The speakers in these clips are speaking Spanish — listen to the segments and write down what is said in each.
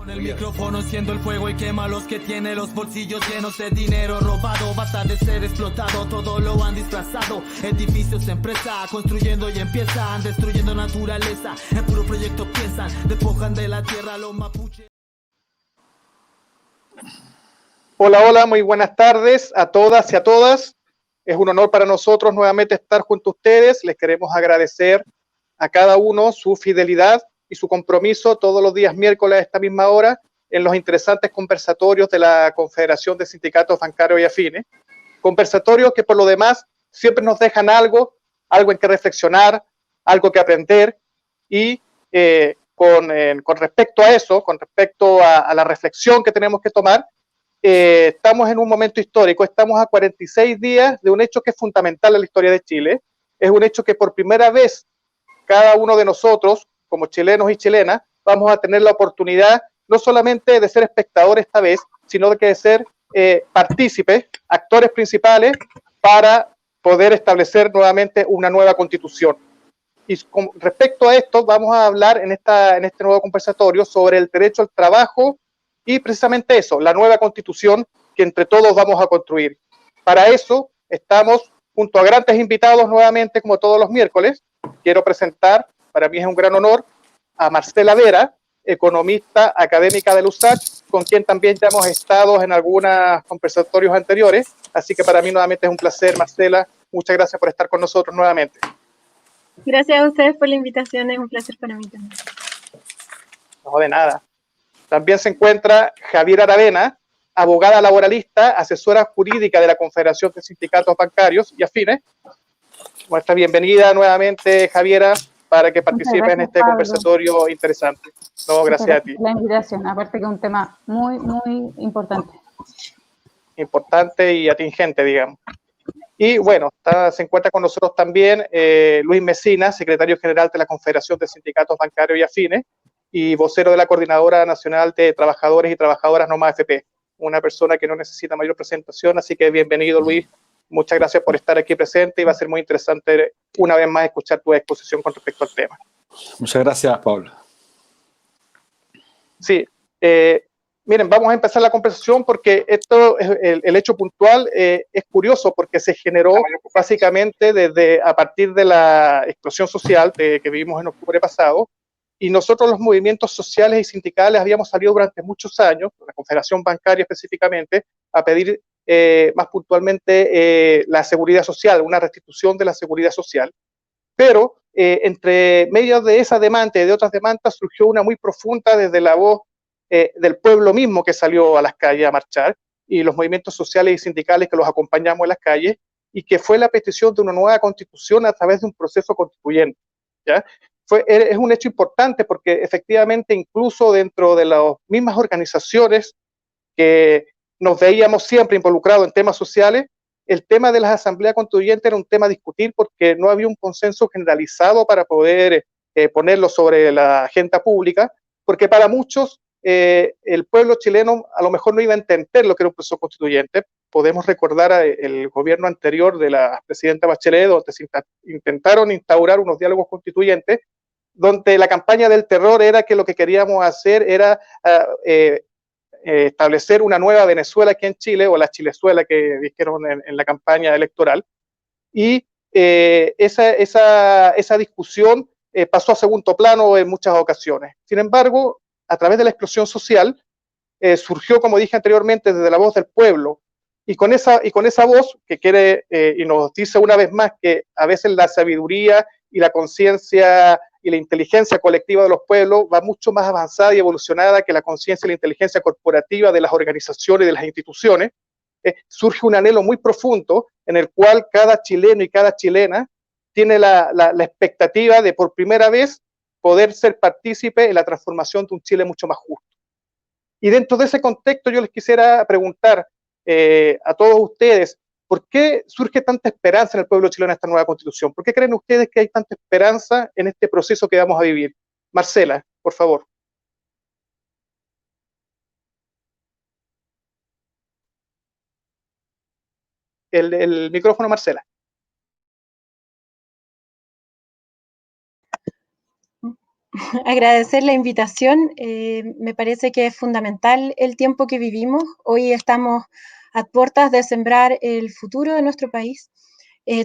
Con el micrófono enciendo el fuego y quema a los que tienen los bolsillos llenos de dinero robado. Basta de ser explotado, todo lo han disfrazado. Edificios, empresa, construyendo y empiezan destruyendo naturaleza. En puro proyecto piensan, despojan de la tierra a los mapuches. Hola, hola, muy buenas tardes a todas y a todas. Es un honor para nosotros nuevamente estar junto a ustedes. Les queremos agradecer a cada uno su fidelidad y su compromiso todos los días miércoles a esta misma hora en los interesantes conversatorios de la Confederación de Sindicatos Bancarios y Afines. Conversatorios que por lo demás siempre nos dejan algo en que reflexionar, algo que aprender y con respecto a eso, con respecto a la reflexión que tenemos que tomar, estamos en un momento histórico, estamos a 46 días de un hecho que es fundamental en la historia de Chile. Es un hecho que por primera vez cada uno de nosotros, como chilenos y chilenas, vamos a tener la oportunidad no solamente de ser espectadores esta vez, sino de ser partícipes, actores principales para poder establecer nuevamente una nueva constitución. Y con respecto a esto, vamos a hablar en este nuevo conversatorio sobre el derecho al trabajo y precisamente eso, la nueva constitución que entre todos vamos a construir. Para eso estamos junto a grandes invitados nuevamente, como todos los miércoles. Quiero presentar, para mí es un gran honor, a Marcela Vera, economista académica del USACH, con quien también ya hemos estado en algunos conversatorios anteriores. Así que para mí nuevamente es un placer, Marcela. Muchas gracias por estar con nosotros nuevamente. Gracias a ustedes por la invitación, es un placer para mí también. No, de nada. También se encuentra Javiera Aravena, abogada laboralista, asesora jurídica de la Confederación de Sindicatos Bancarios y Afines. Nuestra bienvenida nuevamente, Javiera, para que participe en este Pablo. Conversatorio interesante. No, gracias a ti. La invitación, aparte que es un tema muy, muy importante. Importante y atingente, digamos. Y bueno, se encuentra con nosotros también Luis Mesina, secretario general de la Confederación de Sindicatos Bancarios y Afines y vocero de la Coordinadora Nacional de Trabajadores y Trabajadoras NOMA AFP, una persona que no necesita mayor presentación, así que bienvenido, Luis. Muchas gracias por estar aquí presente y va a ser muy interesante una vez más escuchar tu exposición con respecto al tema. Muchas gracias, Pablo. Sí, miren, vamos a empezar la conversación porque esto, el hecho puntual es curioso porque se generó básicamente a partir de la explosión social que vivimos en octubre pasado, y nosotros los movimientos sociales y sindicales habíamos salido durante muchos años, la Confederación Bancaria específicamente, a pedir más puntualmente la seguridad social, una restitución de la seguridad social. Pero entre medio de esa demanda y de otras demandas surgió una muy profunda desde la voz del pueblo mismo que salió a las calles a marchar y los movimientos sociales y sindicales que los acompañamos en las calles, y que fue la petición de una nueva constitución a través de un proceso constituyente, ¿ya? Es un hecho importante porque efectivamente incluso dentro de las mismas organizaciones que nos veíamos siempre involucrados en temas sociales, el tema de las asambleas constituyentes era un tema a discutir porque no había un consenso generalizado para poder ponerlo sobre la agenda pública, porque para muchos el pueblo chileno a lo mejor no iba a entender lo que era un proceso constituyente. Podemos recordar el gobierno anterior de la presidenta Bachelet, donde se intentaron instaurar unos diálogos constituyentes, donde la campaña del terror era que lo que queríamos hacer era establecer una nueva Venezuela aquí en Chile, o la Chilezuela que dijeron en la campaña electoral, y esa discusión pasó a segundo plano en muchas ocasiones. Sin embargo, a través de la explosión social, surgió, como dije anteriormente, desde la voz del pueblo, y con esa voz que quiere y nos dice una vez más que a veces la sabiduría y la conciencia y la inteligencia colectiva de los pueblos va mucho más avanzada y evolucionada que la conciencia y la inteligencia corporativa de las organizaciones y de las instituciones. Surge un anhelo muy profundo en el cual cada chileno y cada chilena tiene la expectativa de por primera vez poder ser partícipe en la transformación de un Chile mucho más justo. Y dentro de ese contexto yo les quisiera preguntar a todos ustedes, ¿por qué surge tanta esperanza en el pueblo chileno en esta nueva constitución? ¿Por qué creen ustedes que hay tanta esperanza en este proceso que vamos a vivir? Marcela, por favor. El micrófono, Marcela. agradecer la invitación. Me parece que es fundamental el tiempo que vivimos. Hoy estamos a puertas de sembrar el futuro de nuestro país.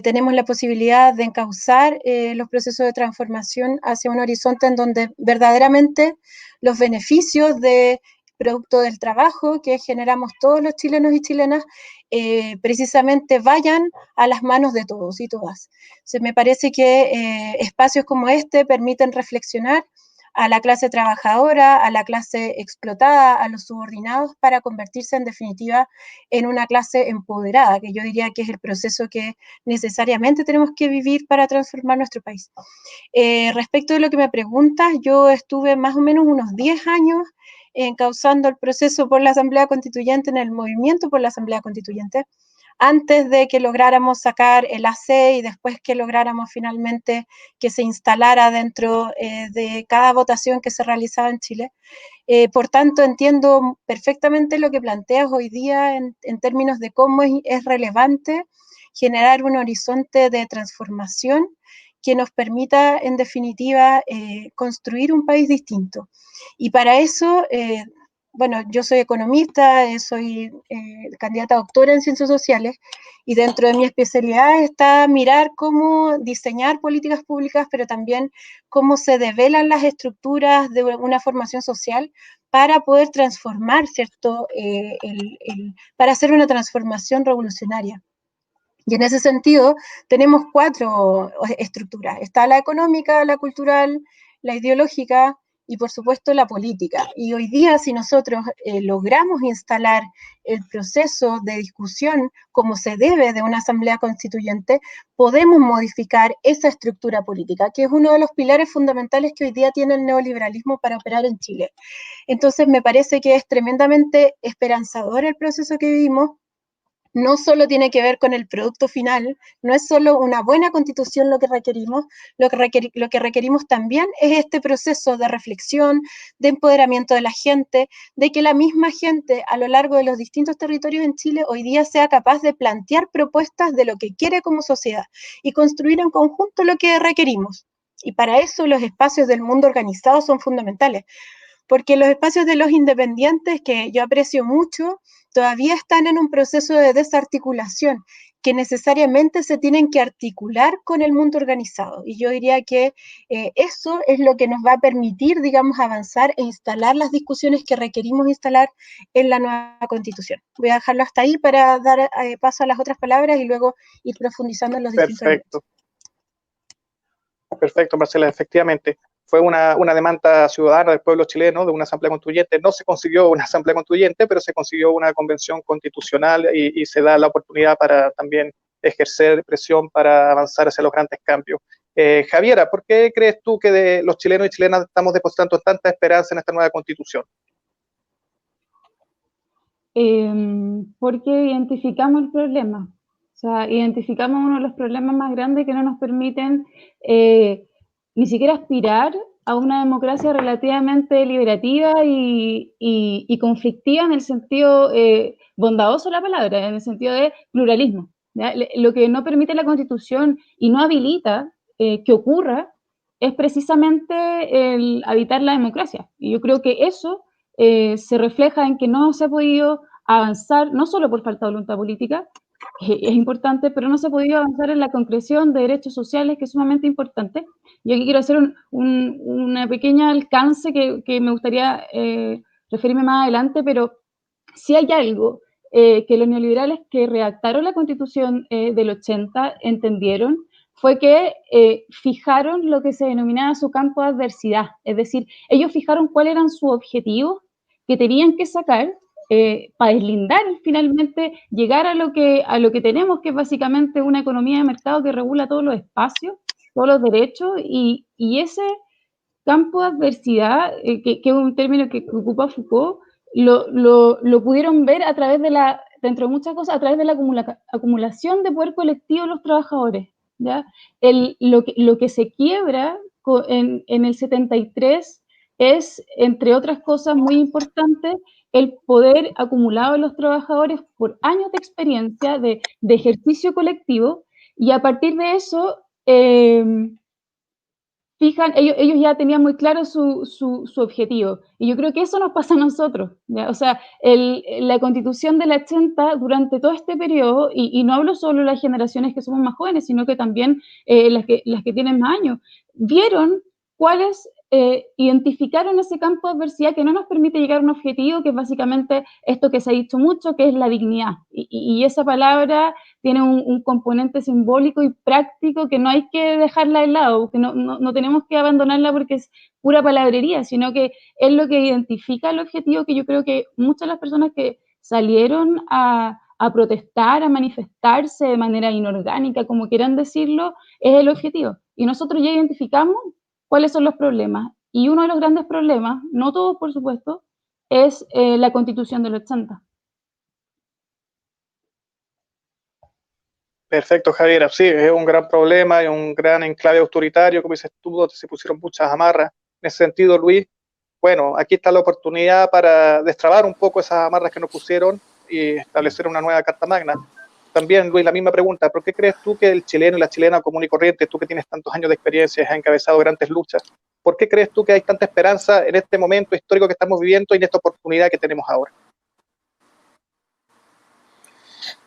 Tenemos la posibilidad de encauzar los procesos de transformación hacia un horizonte en donde verdaderamente los beneficios de producto del trabajo que generamos todos los chilenos y chilenas precisamente vayan a las manos de todos y todas. Me parece que espacios como este permiten reflexionar a la clase trabajadora, a la clase explotada, a los subordinados, para convertirse en definitiva en una clase empoderada, que yo diría que es el proceso que necesariamente tenemos que vivir para transformar nuestro país. Respecto de lo que me preguntas, yo estuve más o menos unos 10 años encauzando el proceso por la Asamblea Constituyente, en el movimiento por la Asamblea Constituyente, antes de que lográramos sacar el AC y después que lográramos finalmente que se instalara dentro de cada votación que se realizaba en Chile. Por tanto, entiendo perfectamente lo que planteas hoy día en términos de cómo es relevante generar un horizonte de transformación que nos permita, en definitiva, construir un país distinto. Y para eso, bueno, yo soy economista, soy candidata a doctora en ciencias sociales, y dentro de mi especialidad está mirar cómo diseñar políticas públicas, pero también cómo se develan las estructuras de una formación social para poder transformar, ¿cierto? Para hacer una transformación revolucionaria. Y en ese sentido tenemos 4 estructuras. Está la económica, la cultural, la ideológica y por supuesto la política. Y hoy día, si nosotros logramos instalar el proceso de discusión como se debe de una asamblea constituyente, podemos modificar esa estructura política, que es uno de los pilares fundamentales que hoy día tiene el neoliberalismo para operar en Chile. Entonces me parece que es tremendamente esperanzador el proceso que vivimos. No solo tiene que ver con el producto final, no es solo una buena constitución lo que requerimos, lo que requerimos también es este proceso de reflexión, de empoderamiento de la gente, de que la misma gente a lo largo de los distintos territorios en Chile hoy día sea capaz de plantear propuestas de lo que quiere como sociedad y construir en conjunto lo que requerimos. Y para eso los espacios del mundo organizado son fundamentales, porque los espacios de los independientes, que yo aprecio mucho, todavía están en un proceso de desarticulación, que necesariamente se tienen que articular con el mundo organizado. Y yo diría que eso es lo que nos va a permitir, digamos, avanzar e instalar las discusiones que requerimos instalar en la nueva Constitución. Voy a dejarlo hasta ahí para dar paso a las otras palabras y luego ir profundizando en los distintos elementos. Perfecto, Marcela, efectivamente. Fue una demanda ciudadana del pueblo chileno de una asamblea constituyente. No se consiguió una asamblea constituyente, pero se consiguió una convención constitucional y se da la oportunidad para también ejercer presión para avanzar hacia los grandes cambios. Javiera, ¿por qué crees tú que los chilenos y chilenas estamos depositando tanta esperanza en esta nueva constitución? Porque identificamos el problema. O sea, identificamos uno de los problemas más grandes que no nos permiten ni siquiera aspirar a una democracia relativamente deliberativa y conflictiva en el sentido bondadoso de la palabra, en el sentido de pluralismo, ¿ya? Lo que no permite la Constitución y no habilita que ocurra es precisamente el habitar la democracia. Y yo creo que eso se refleja en que no se ha podido avanzar, no solo por falta de voluntad política, es importante, pero no se ha podido avanzar en la concreción de derechos sociales, que es sumamente importante. Y aquí quiero hacer una pequeña alcance que me gustaría referirme más adelante, pero si hay algo que los neoliberales que redactaron la Constitución del 80 entendieron, fue que fijaron lo que se denominaba su campo de adversidad, es decir, ellos fijaron cuáles eran sus objetivos que tenían que sacar para deslindar finalmente, llegar a lo que tenemos, que es básicamente una economía de mercado que regula todos los espacios, todos los derechos, y ese campo de adversidad, que es un término que ocupa Foucault, lo pudieron ver a través de dentro de muchas cosas, a través de la acumulación de poder colectivo de los trabajadores, ¿ya? Lo que se quiebra en el 73 es, entre otras cosas muy importantes, el poder acumulado de los trabajadores por años de experiencia, de ejercicio colectivo, y a partir de eso fijan, ellos ya tenían muy claro su objetivo. Y yo creo que eso nos pasa a nosotros, ¿ya? O sea, la Constitución del 80, durante todo este periodo, y no hablo solo de las generaciones que somos más jóvenes, sino que también las que tienen más años, vieron cuáles identificaron ese campo de adversidad que no nos permite llegar a un objetivo, que es básicamente esto que se ha dicho mucho, que es la dignidad. Y esa palabra tiene un componente simbólico y práctico que no hay que dejarla de lado, que no tenemos que abandonarla porque es pura palabrería, sino que es lo que identifica el objetivo, que yo creo que muchas de las personas que salieron a protestar, a manifestarse de manera inorgánica, como quieran decirlo, es el objetivo. Y nosotros ya identificamos cuáles son los problemas. Y uno de los grandes problemas, no todos por supuesto, es la Constitución del 80. Perfecto, Javiera. Sí, es un gran problema, es un gran enclave autoritario, como dices tú, donde se pusieron muchas amarras. En ese sentido, Luis, bueno, aquí está la oportunidad para destrabar un poco esas amarras que nos pusieron y establecer una nueva Carta Magna. También, Luis, la misma pregunta, ¿por qué crees tú que el chileno y la chilena común y corriente, tú que tienes tantos años de experiencia, has encabezado grandes luchas, ¿por qué crees tú que hay tanta esperanza en este momento histórico que estamos viviendo y en esta oportunidad que tenemos ahora?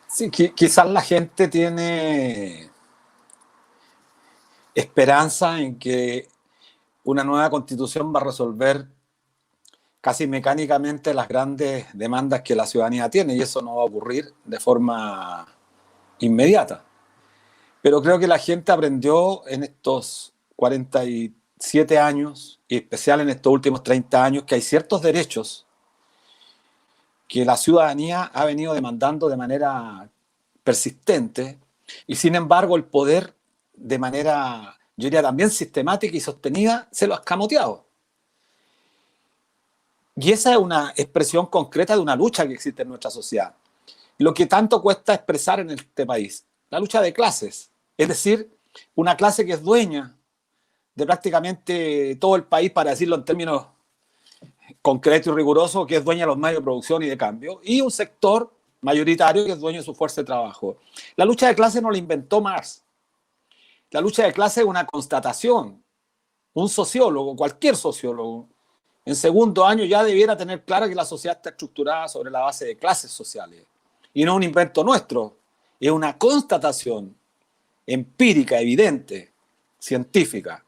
Sí, quizás la gente tiene esperanza en que una nueva constitución va a resolver casi mecánicamente las grandes demandas que la ciudadanía tiene, y eso no va a ocurrir de forma inmediata. Pero creo que la gente aprendió en estos 47 años, y en especial en estos últimos 30 años, que hay ciertos derechos que la ciudadanía ha venido demandando de manera persistente, y sin embargo el poder, de manera, yo diría también sistemática y sostenida, se lo ha escamoteado. Y esa es una expresión concreta de una lucha que existe en nuestra sociedad. Lo que tanto cuesta expresar en este país, la lucha de clases, es decir, una clase que es dueña de prácticamente todo el país, para decirlo en términos concretos y rigurosos, que es dueña de los medios de producción y de cambio, y un sector mayoritario que es dueño de su fuerza de trabajo. La lucha de clases no la inventó Marx. La lucha de clases es una constatación. Un sociólogo, cualquier sociólogo, en segundo año ya debiera tener clara que la sociedad está estructurada sobre la base de clases sociales. Y no un invento nuestro, es una constatación empírica, evidente, científica.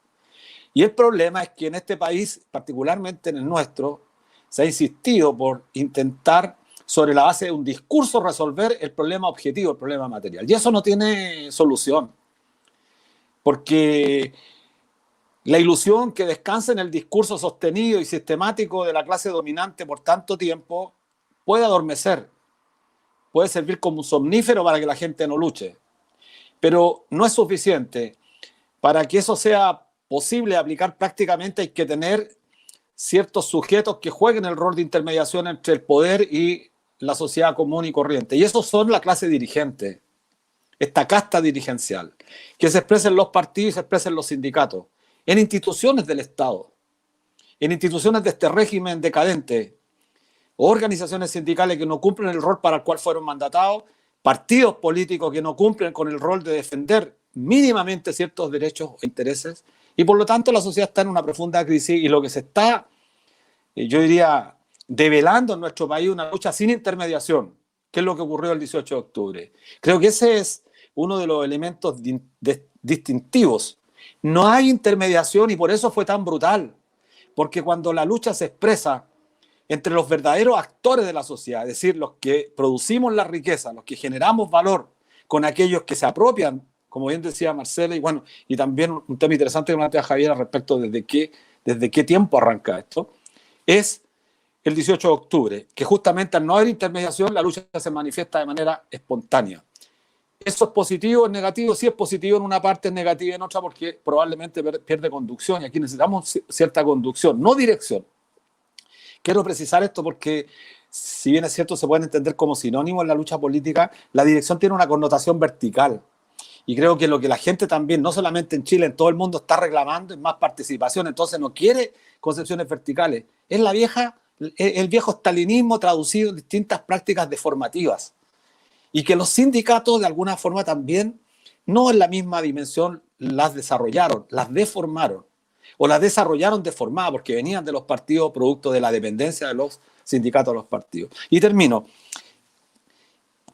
Y el problema es que en este país, particularmente en el nuestro, se ha insistido por intentar, sobre la base de un discurso, resolver el problema objetivo, el problema material. Y eso no tiene solución. Porque la ilusión que descansa en el discurso sostenido y sistemático de la clase dominante por tanto tiempo puede adormecer, puede servir como un somnífero para que la gente no luche. Pero no es suficiente. Para que eso sea posible aplicar prácticamente, hay que tener ciertos sujetos que jueguen el rol de intermediación entre el poder y la sociedad común y corriente. Y esos son la clase dirigente, esta casta dirigencial, que se expresa en los partidos y se expresa en los sindicatos, en instituciones del Estado, en instituciones de este régimen decadente, organizaciones sindicales que no cumplen el rol para el cual fueron mandatados, partidos políticos que no cumplen con el rol de defender mínimamente ciertos derechos e intereses, y por lo tanto la sociedad está en una profunda crisis, y lo que se está, yo diría, develando en nuestro país, una lucha sin intermediación, que es lo que ocurrió el 18 de octubre. Creo que ese es uno de los elementos distintivos. No hay intermediación, y por eso fue tan brutal, porque cuando la lucha se expresa entre los verdaderos actores de la sociedad, es decir, los que producimos la riqueza, los que generamos valor, con aquellos que se apropian, como bien decía Marcela, y bueno, y también un tema interesante que plantea Javier respecto desde qué tiempo arranca esto, es el 18 de octubre, que justamente al no haber intermediación, la lucha se manifiesta de manera espontánea. ¿Eso es positivo o es negativo? Sí, es positivo en una parte, es negativo en otra, porque probablemente pierde conducción, y aquí necesitamos cierta conducción, no dirección. Quiero precisar esto porque, si bien es cierto, se pueden entender como sinónimo en la lucha política, la dirección tiene una connotación vertical. Y creo que lo que la gente también, no solamente en Chile, en todo el mundo está reclamando es más participación. Entonces no quiere concepciones verticales. Es el viejo estalinismo traducido en distintas prácticas deformativas. Y que los sindicatos de alguna forma también, no en la misma dimensión, las desarrollaron, las deformaron. o las desarrollaron de forma porque venían de los partidos producto de la dependencia de los sindicatos de los partidos. Y termino.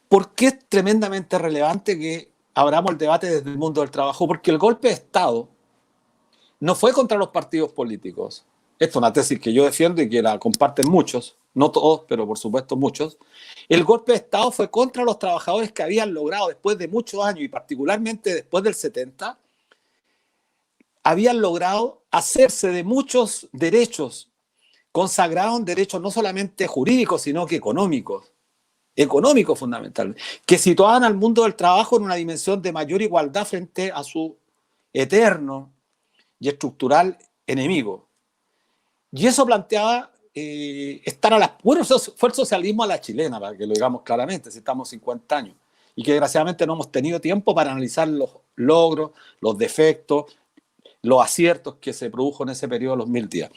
¿Por qué es tremendamente relevante que abramos el debate desde el mundo del trabajo? Porque el golpe de Estado no fue contra los partidos políticos. Esto es una tesis que yo defiendo y que la comparten muchos, no todos, pero por supuesto muchos. El golpe de Estado fue contra los trabajadores que habían logrado después de muchos años y particularmente después del 70, habían logrado hacerse de muchos derechos consagrados en derechos no solamente jurídicos, sino que económicos fundamentalmente, que situaban al mundo del trabajo en una dimensión de mayor igualdad frente a su eterno y estructural enemigo. Y eso planteaba estar a las... Bueno, fue el socialismo a la chilena, para que lo digamos claramente, si estamos 50 años, y que desgraciadamente no hemos tenido tiempo para analizar los logros, los defectos, los aciertos que se produjo en ese periodo de los 1000 días.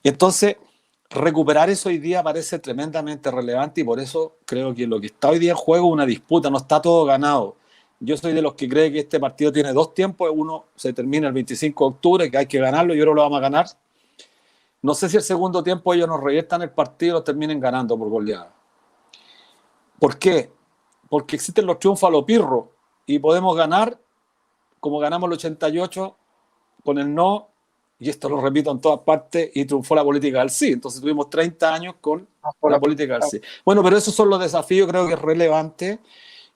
Entonces, recuperar eso hoy día parece tremendamente relevante y por eso creo que lo que está hoy día en juego es una disputa, no está todo ganado. Yo soy de los que cree que este partido tiene dos tiempos, uno se termina el 25 de octubre, que hay que ganarlo y ahora lo vamos a ganar. No sé si el segundo tiempo ellos nos reviertan el partido y lo terminen ganando por goleada. ¿Por qué? Porque existen los triunfos a lo pirro y podemos ganar como ganamos el 88 con el no, y esto lo repito en todas partes, y triunfó la política del sí. Entonces tuvimos 30 años con la política del sí. Bueno, pero esos son los desafíos, creo que es relevante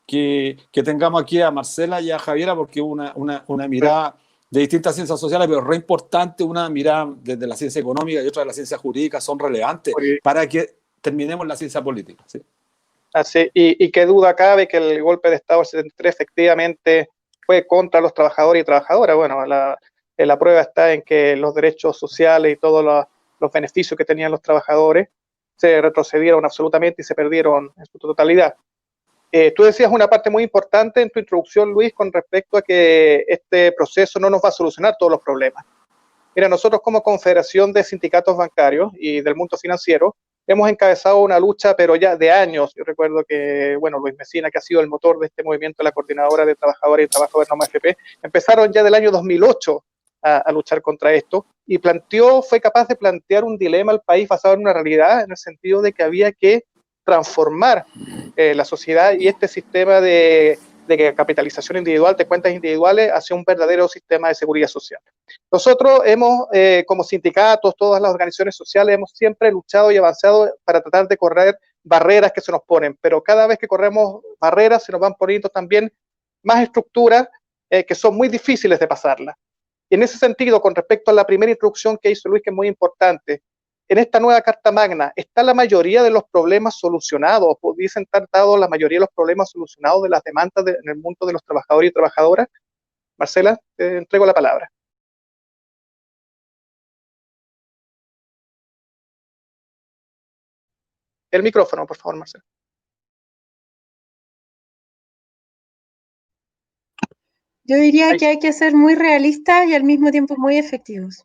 que tengamos aquí a Marcela y a Javiera, porque una mirada de distintas ciencias sociales, pero re importante, una mirada desde la ciencia económica y otra de la ciencia jurídica, son relevantes para que terminemos la ciencia política. ¿Sí? Así, y qué duda cabe que el golpe de Estado del 73 efectivamente fue contra los trabajadores y trabajadoras. Bueno, la prueba está en que los derechos sociales y todos los beneficios que tenían los trabajadores se retrocedieron absolutamente y se perdieron en su totalidad. Tú decías una parte muy importante en tu introducción, Luis, con respecto a que este proceso no nos va a solucionar todos los problemas. Mira, nosotros como Confederación de Sindicatos Bancarios y del Mundo Financiero hemos encabezado una lucha, pero ya de años. Yo recuerdo que, bueno, Luis Mesina, que ha sido el motor de este movimiento, la coordinadora de trabajadores y trabajadores no AFP, empezaron ya del año 2008 a luchar contra esto y fue capaz de plantear un dilema al país basado en una realidad, en el sentido de que había que transformar la sociedad y este sistema de capitalización individual, de cuentas individuales, hacia un verdadero sistema de seguridad social. Nosotros hemos, como sindicatos, todas las organizaciones sociales, hemos siempre luchado y avanzado para tratar de correr barreras que se nos ponen, pero cada vez que corremos barreras se nos van poniendo también más estructuras que son muy difíciles de pasarlas. Y en ese sentido, con respecto a la primera introducción que hizo Luis, que es muy importante, en esta nueva Carta Magna, ¿está la mayoría de los problemas solucionados? ¿Pudiesen estar dados la mayoría de los problemas solucionados de las demandas en el mundo de los trabajadores y trabajadoras? Marcela, te entrego la palabra. El micrófono, por favor, Marcela. Yo diría que hay que ser muy realistas y al mismo tiempo muy efectivos.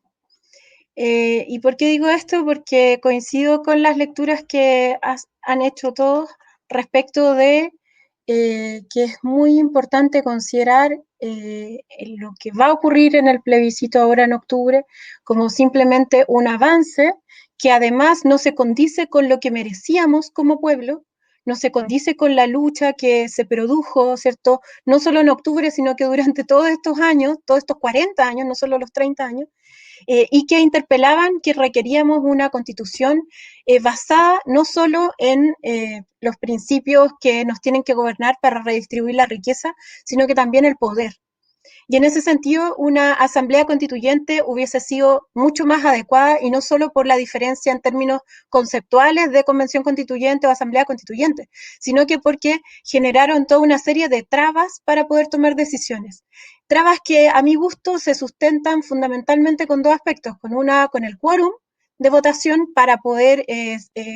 ¿Y por qué digo esto? Porque coincido con las lecturas que han hecho todos respecto de que es muy importante considerar lo que va a ocurrir en el plebiscito ahora en octubre como simplemente un avance que además no se condice con lo que merecíamos como pueblo, no se condice con la lucha que se produjo, ¿cierto? No solo en octubre, sino que durante todos estos años, todos estos 40 años, no solo los 30 años, y que interpelaban que requeríamos una constitución basada no solo en los principios que nos tienen que gobernar para redistribuir la riqueza, sino que también el poder. Y en ese sentido, una asamblea constituyente hubiese sido mucho más adecuada, y no solo por la diferencia en términos conceptuales de convención constituyente o asamblea constituyente, sino que porque generaron toda una serie de trabas para poder tomar decisiones. Trabas que a mi gusto se sustentan fundamentalmente con dos aspectos, con el quórum de votación para poder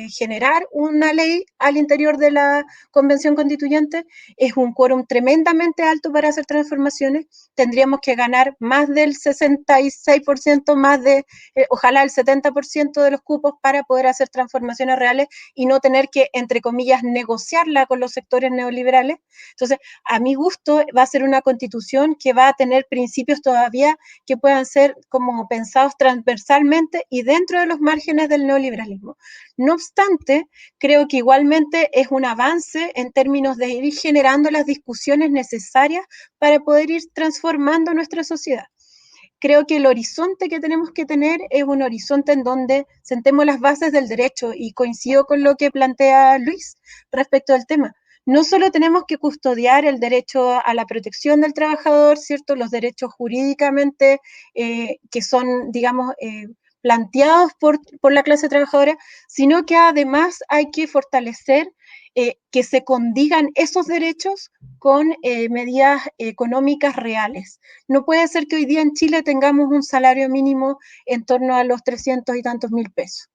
generar una ley al interior de la Convención Constituyente. Es un quórum tremendamente alto para hacer transformaciones. Tendríamos que ganar más del 66%, más de, ojalá el 70% de los cupos para poder hacer transformaciones reales y no tener que, entre comillas, negociarla con los sectores neoliberales. Entonces, a mi gusto, va a ser una constitución que va a tener principios todavía que puedan ser como pensados transversalmente y dentro de los márgenes del neoliberalismo. No obstante, creo que igualmente es un avance en términos de ir generando las discusiones necesarias para poder ir transformando nuestra sociedad. Creo que el horizonte que tenemos que tener es un horizonte en donde sentemos las bases del derecho, y coincido con lo que plantea Luis respecto al tema. No solo tenemos que custodiar el derecho a la protección del trabajador, ¿cierto? Los derechos jurídicamente que son, digamos, planteados por la clase trabajadora, sino que además hay que fortalecer que se condigan esos derechos con medidas económicas reales. No puede ser que hoy día en Chile tengamos un salario mínimo en torno a los 300 y tantos mil pesos.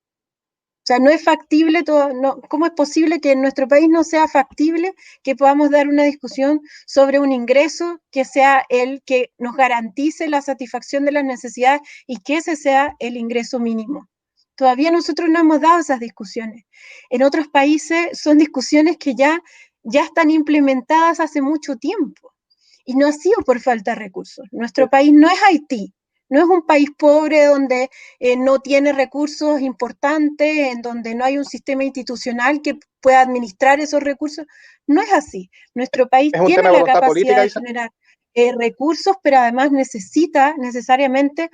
O sea, no es factible todo, no, ¿cómo es posible que en nuestro país no sea factible que podamos dar una discusión sobre un ingreso que sea el que nos garantice la satisfacción de las necesidades y que ese sea el ingreso mínimo? Todavía nosotros no hemos dado esas discusiones. En otros países son discusiones que ya están implementadas hace mucho tiempo y no ha sido por falta de recursos. Nuestro país no es Haití. No es un país pobre donde no tiene recursos importantes, en donde no hay un sistema institucional que pueda administrar esos recursos. No es así. Nuestro país tiene la capacidad de generar recursos, pero además necesita necesariamente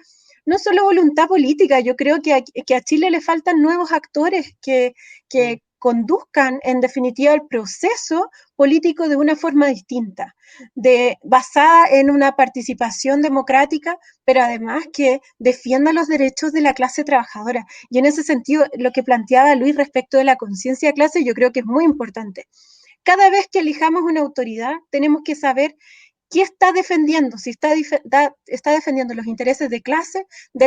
no solo voluntad política. Yo creo que a Chile le faltan nuevos actores que conduzcan en definitiva el proceso político de una forma distinta, basada en una participación democrática, pero además que defienda los derechos de la clase trabajadora. Y en ese sentido, lo que planteaba Luis respecto de la conciencia de clase, yo creo que es muy importante. Cada vez que elijamos una autoridad, tenemos que saber ¿qué está defendiendo? Si está defendiendo los intereses de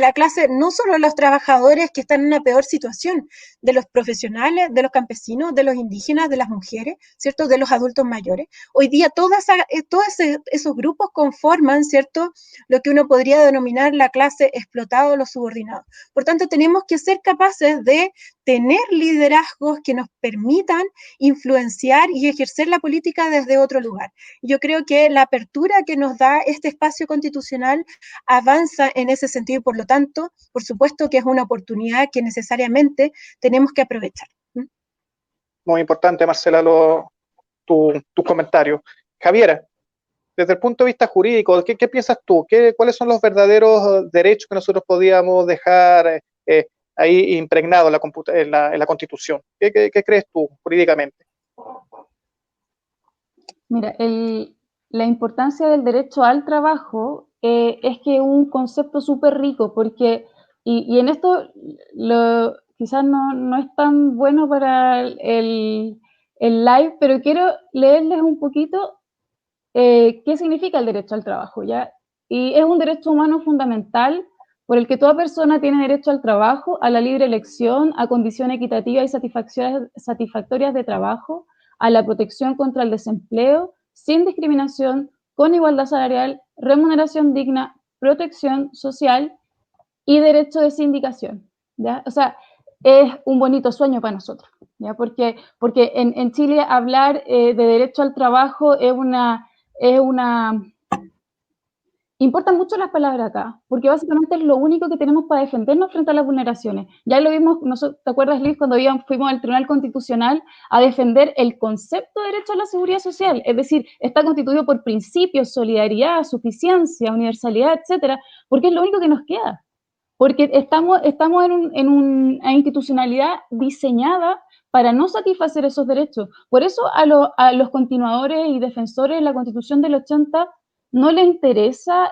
la clase, no solo los trabajadores que están en una peor situación, de los profesionales, de los campesinos, de los indígenas, de las mujeres, ¿cierto? De los adultos mayores. Hoy día todos esos grupos conforman, ¿cierto? Lo que uno podría denominar la clase explotada o los subordinados. Por tanto, tenemos que ser capaces de tener liderazgos que nos permitan influenciar y ejercer la política desde otro lugar. Yo creo que la apertura que nos da este espacio constitucional avanza en ese sentido y por lo tanto, por supuesto que es una oportunidad que necesariamente tenemos que aprovechar. Muy importante, Marcela, tu comentario. Javiera, desde el punto de vista jurídico, ¿qué piensas tú? ¿Cuáles son los verdaderos derechos que nosotros podíamos dejar ahí impregnados en la Constitución? ¿Qué crees tú jurídicamente? Mira, la importancia del derecho al trabajo es que es un concepto súper rico, porque, y en esto quizás no es tan bueno para el live, pero quiero leerles un poquito qué significa el derecho al trabajo, ¿ya? Y es un derecho humano fundamental por el que toda persona tiene derecho al trabajo, a la libre elección, a condiciones equitativas y satisfactorias de trabajo, a la protección contra el desempleo, sin discriminación, con igualdad salarial, remuneración digna, protección social y derecho de sindicación, ¿ya? O sea, es un bonito sueño para nosotros, ¿ya? Porque en Chile hablar de derecho al trabajo es una... Importan mucho las palabras acá, porque básicamente es lo único que tenemos para defendernos frente a las vulneraciones. Ya lo vimos, ¿te acuerdas, Liz, cuando fuimos al Tribunal Constitucional a defender el concepto de derecho a la seguridad social? Es decir, está constituido por principios, solidaridad, suficiencia, universalidad, etcétera, porque es lo único que nos queda. Porque estamos en una institucionalidad diseñada para no satisfacer esos derechos. Por eso a los continuadores y defensores de la Constitución del 80 no le interesa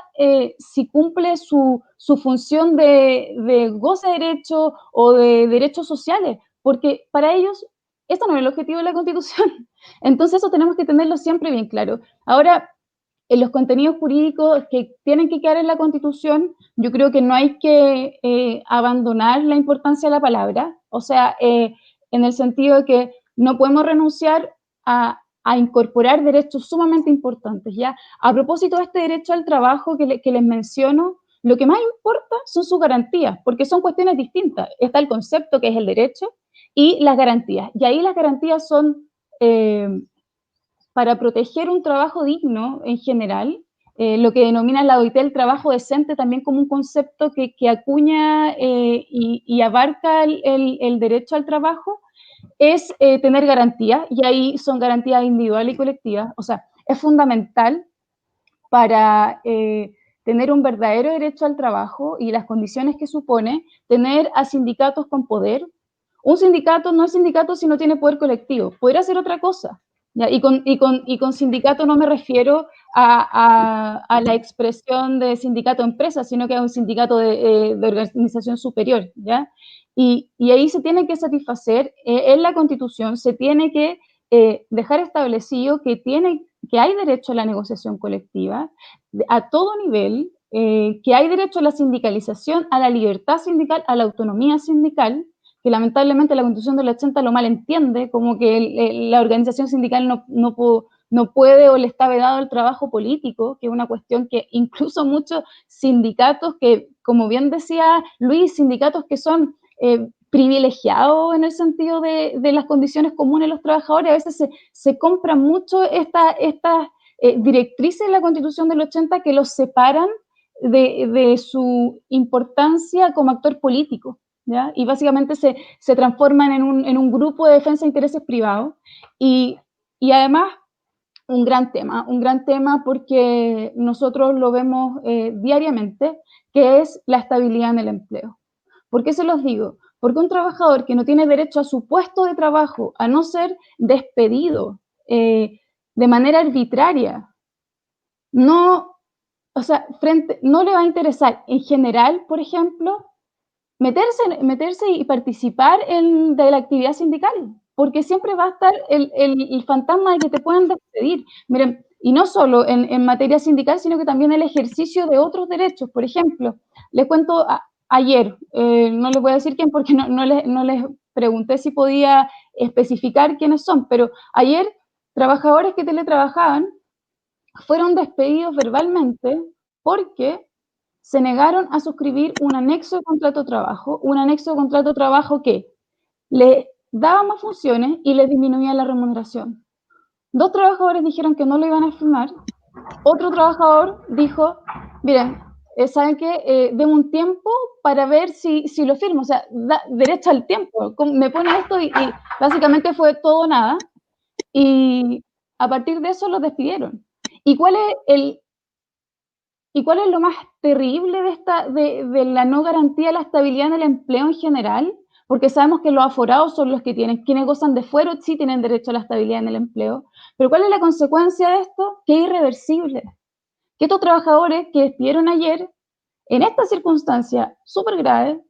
si cumple su función de goce de derechos o de derechos sociales, porque para ellos ese no es el objetivo de la Constitución. Entonces eso tenemos que tenerlo siempre bien claro. Ahora, en los contenidos jurídicos que tienen que quedar en la Constitución, yo creo que no hay que abandonar la importancia de la palabra, o sea, en el sentido de que no podemos renunciar a incorporar derechos sumamente importantes, ¿ya? A propósito de este derecho al trabajo que les menciono, lo que más importa son sus garantías, porque son cuestiones distintas. Está el concepto que es el derecho y las garantías. Y ahí las garantías son para proteger un trabajo digno en general, lo que denomina la OIT el trabajo decente también como un concepto que acuña y abarca el derecho al trabajo, es tener garantías, y ahí son garantías individuales y colectivas. O sea, es fundamental para tener un verdadero derecho al trabajo y las condiciones que supone tener a sindicatos con poder. Un sindicato no es sindicato si no tiene poder colectivo, podría hacer otra cosa. ¿Ya? Y con sindicato no me refiero a la expresión de sindicato empresa, sino que a un sindicato de organización superior, ¿ya? Y ahí se tiene que satisfacer, en la Constitución se tiene que dejar establecido que hay derecho a la negociación colectiva a todo nivel, que hay derecho a la sindicalización, a la libertad sindical, a la autonomía sindical, que lamentablemente la Constitución del 80 lo malentiende, como que la organización sindical no puede o le está vedado el trabajo político, que es una cuestión que incluso muchos sindicatos que, como bien decía Luis, sindicatos que son privilegiados en el sentido de las condiciones comunes de los trabajadores, a veces se compran mucho estas directrices de la Constitución del 80 que los separan de su importancia como actor político, ¿ya? Y básicamente se transforman en un grupo de defensa de intereses privados y además un gran tema porque nosotros lo vemos diariamente, que es la estabilidad en el empleo. ¿Por qué se los digo? Porque un trabajador que no tiene derecho a su puesto de trabajo, a no ser despedido de manera arbitraria, no le va a interesar en general, por ejemplo, meterse y participar de la actividad sindical, porque siempre va a estar el fantasma de que te puedan despedir. Miren, y no solo en materia sindical, sino que también el ejercicio de otros derechos. Por ejemplo, les cuento ayer, no les voy a decir quién porque no les pregunté si podía especificar quiénes son, pero ayer trabajadores que teletrabajaban fueron despedidos verbalmente porque se negaron a suscribir un anexo de contrato de trabajo que le daba más funciones y le disminuía la remuneración. 2 trabajadores dijeron que no lo iban a firmar, otro trabajador dijo, miren, ¿saben qué? Denme un tiempo para ver si lo firmo, o sea, derecho al tiempo, me pone esto y básicamente fue todo o nada, y a partir de eso los despidieron. ¿Y cuál es lo más terrible de la no garantía de la estabilidad en el empleo en general? Porque sabemos que los aforados son los que quienes gozan de fuero sí tienen derecho a la estabilidad en el empleo. Pero ¿cuál es la consecuencia de esto? Que es irreversible. Que estos trabajadores que despidieron ayer, en esta circunstancia súper grave,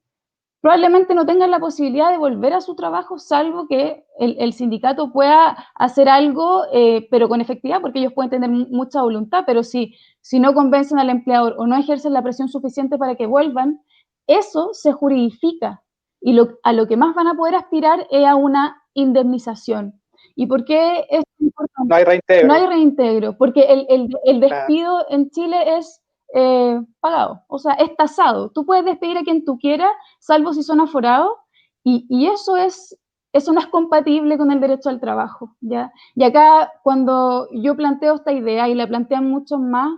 probablemente no tengan la posibilidad de volver a su trabajo, salvo que el sindicato pueda hacer algo, pero con efectividad, porque ellos pueden tener mucha voluntad, pero si no convencen al empleador o no ejercen la presión suficiente para que vuelvan, eso se juridifica y a lo que más van a poder aspirar es a una indemnización. ¿Y por qué es importante? No hay reintegro. No hay reintegro, porque el despido en Chile es pagado, o sea, es tasado. Tú puedes despedir a quien tú quieras, salvo si son aforados, y eso no es compatible con el derecho al trabajo, ¿ya? Y acá, cuando yo planteo esta idea, y la plantean muchos más,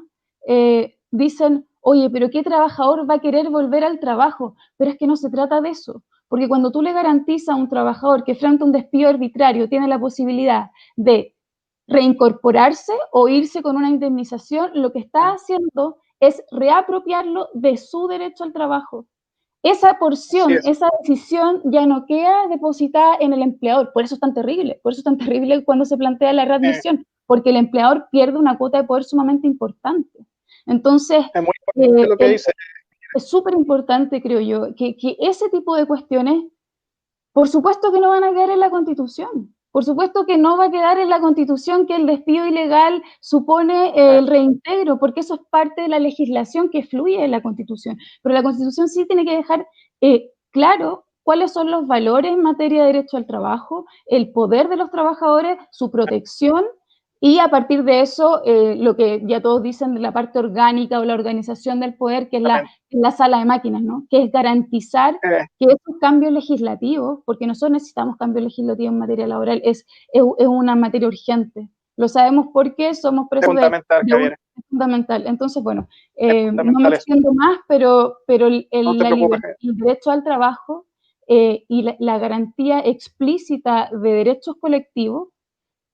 dicen, oye, pero ¿qué trabajador va a querer volver al trabajo? Pero es que no se trata de eso, porque cuando tú le garantizas a un trabajador que frente a un despido arbitrario tiene la posibilidad de reincorporarse o irse con una indemnización, lo que está haciendo es reapropiarlo de su derecho al trabajo. Esa porción, esa decisión ya no queda depositada en el empleador. Por eso es tan terrible cuando se plantea la readmisión, porque el empleador pierde una cuota de poder sumamente importante. Entonces, es muy importante lo que dice. Es súper importante, creo yo, que ese tipo de cuestiones, por supuesto que no van a quedar en la Constitución, Por supuesto que no va a quedar en la Constitución que el despido ilegal supone el reintegro, porque eso es parte de la legislación que fluye en la Constitución. Pero la Constitución sí tiene que dejar claro cuáles son los valores en materia de derecho al trabajo, el poder de los trabajadores, su protección, y a partir de eso, lo que ya todos dicen de la parte orgánica o la organización del poder, que es la sala de máquinas, ¿no? Que es garantizar que esos cambios legislativos, porque nosotros necesitamos cambios legislativos en materia laboral, es una materia urgente. Lo sabemos porque somos presos Javier. Es fundamental. Entonces, bueno, no me extiendo más, pero el derecho al trabajo y la garantía explícita de derechos colectivos,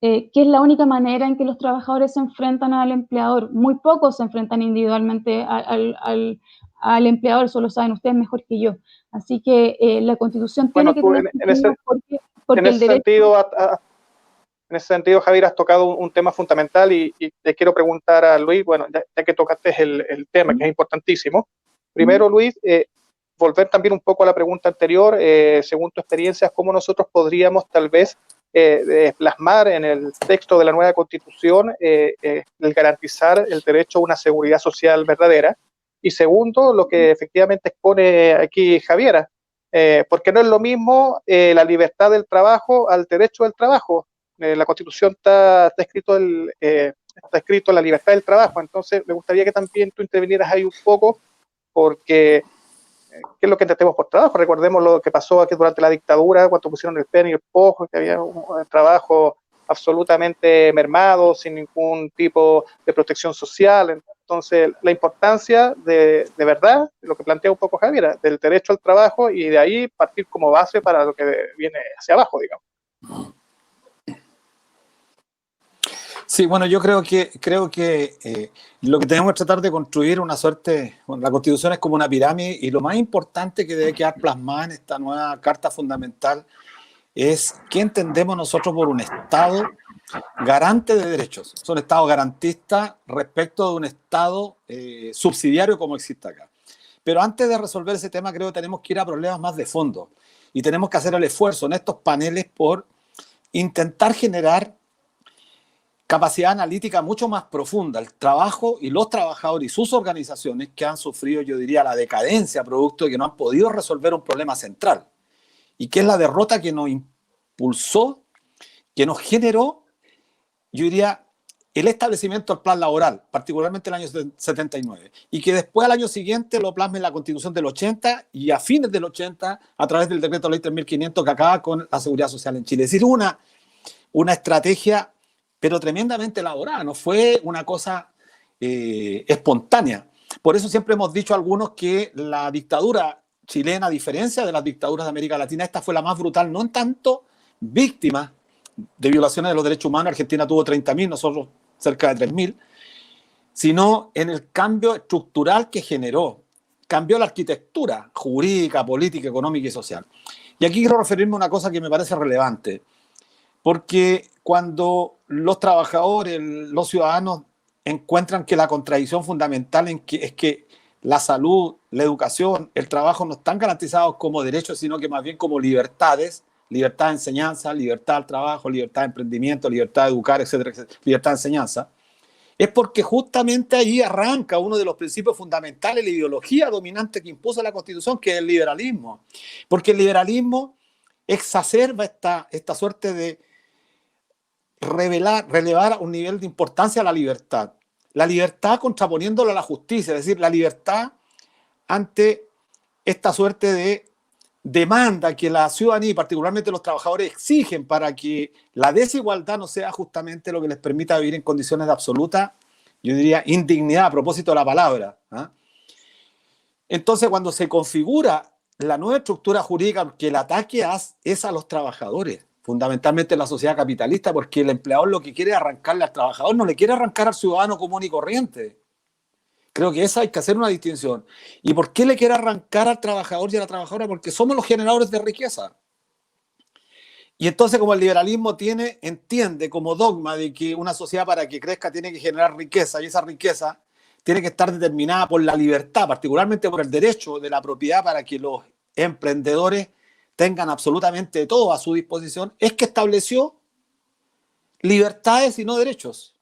que es la única manera en que los trabajadores se enfrentan al empleador. Muy pocos se enfrentan individualmente al empleador, eso lo saben ustedes mejor que yo. Así que la Constitución tiene que tener en ese sentido, Javier, has tocado un tema fundamental y te quiero preguntar a Luis, bueno, ya que tocaste el tema, que es importantísimo. Primero, Luis, volver también un poco a la pregunta anterior, según tu experiencia, ¿cómo nosotros podríamos tal vez plasmar en el texto de la nueva Constitución el garantizar el derecho a una seguridad social verdadera? Y segundo, lo que efectivamente expone aquí Javiera, porque no es lo mismo la libertad del trabajo al derecho del trabajo. La Constitución está escrito la libertad del trabajo, entonces me gustaría que también tú intervinieras ahí un poco, porque ¿qué es lo que entendemos por trabajo? Recordemos lo que pasó aquí durante la dictadura, cuando pusieron el PEN y el POJ, que había un trabajo absolutamente mermado, sin ningún tipo de protección social. Entonces, la importancia de verdad, lo que plantea un poco Javier, del derecho al trabajo, y de ahí partir como base para lo que viene hacia abajo, digamos. Sí, bueno, yo creo que lo que tenemos que tratar de construir una suerte, bueno, la Constitución es como una pirámide, y lo más importante que debe quedar plasmada en esta nueva Carta Fundamental es qué entendemos nosotros por un Estado garante de derechos. Es un Estado garantista respecto de un Estado subsidiario como existe acá. Pero antes de resolver ese tema, creo que tenemos que ir a problemas más de fondo, y tenemos que hacer el esfuerzo en estos paneles por intentar generar capacidad analítica mucho más profunda. El trabajo y los trabajadores y sus organizaciones que han sufrido, yo diría, la decadencia producto de que no han podido resolver un problema central, y que es la derrota que nos impulsó, que nos generó, yo diría, el establecimiento del plan laboral, particularmente el año 79, y que después al año siguiente lo plasma en la Constitución del 80, y a fines del 80 a través del decreto ley 3500 que acaba con la seguridad social en Chile. Es decir, una estrategia pero tremendamente elaborada, no fue una cosa espontánea. Por eso siempre hemos dicho algunos que la dictadura chilena, a diferencia de las dictaduras de América Latina, esta fue la más brutal, no en tanto víctimas de violaciones de los derechos humanos. Argentina tuvo 30.000, nosotros cerca de 3.000, sino en el cambio estructural que generó. Cambió la arquitectura jurídica, política, económica y social. Y aquí quiero referirme a una cosa que me parece relevante, porque cuando los trabajadores, los ciudadanos encuentran que la contradicción fundamental es que la salud, la educación, el trabajo no están garantizados como derechos, sino que más bien como libertades, libertad de enseñanza, libertad al trabajo, libertad de emprendimiento, libertad de educar, etcétera, etcétera, libertad de enseñanza, es porque justamente ahí arranca uno de los principios fundamentales de la ideología dominante que impuso la Constitución, que es el liberalismo. Porque el liberalismo exacerba esta suerte de relevar a un nivel de importancia a la libertad. La libertad contraponiéndola a la justicia, es decir, la libertad ante esta suerte de demanda que la ciudadanía y particularmente los trabajadores exigen para que la desigualdad no sea justamente lo que les permita vivir en condiciones de absoluta, yo diría, indignidad, a propósito de la palabra. Entonces, cuando se configura la nueva estructura jurídica, que el ataque es a los trabajadores, fundamentalmente en la sociedad capitalista, porque el empleador lo que quiere es arrancarle al trabajador, no le quiere arrancar al ciudadano común y corriente. Creo que esa hay que hacer una distinción. ¿Y por qué le quiere arrancar al trabajador y a la trabajadora? Porque somos los generadores de riqueza. Y entonces, como el liberalismo entiende como dogma de que una sociedad para que crezca tiene que generar riqueza, y esa riqueza tiene que estar determinada por la libertad, particularmente por el derecho de la propiedad, para que los emprendedores tengan absolutamente todo a su disposición, es que estableció libertades y no derechos.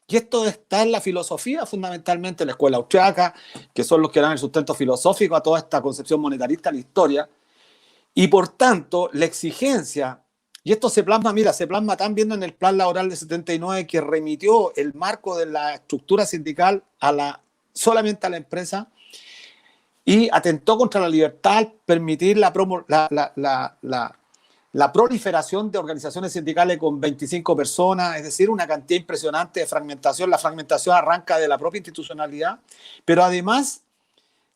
Y esto está en la filosofía, fundamentalmente, en la escuela austriaca, que son los que dan el sustento filosófico a toda esta concepción monetarista de la historia. Y por tanto, la exigencia, y esto se plasma, mira, se plasma también en el plan laboral de 79 que remitió el marco de la estructura sindical solamente a la empresa y atentó contra la libertad al permitir la proliferación de organizaciones sindicales con 25 personas, es decir, una cantidad impresionante de fragmentación. La fragmentación arranca de la propia institucionalidad, pero además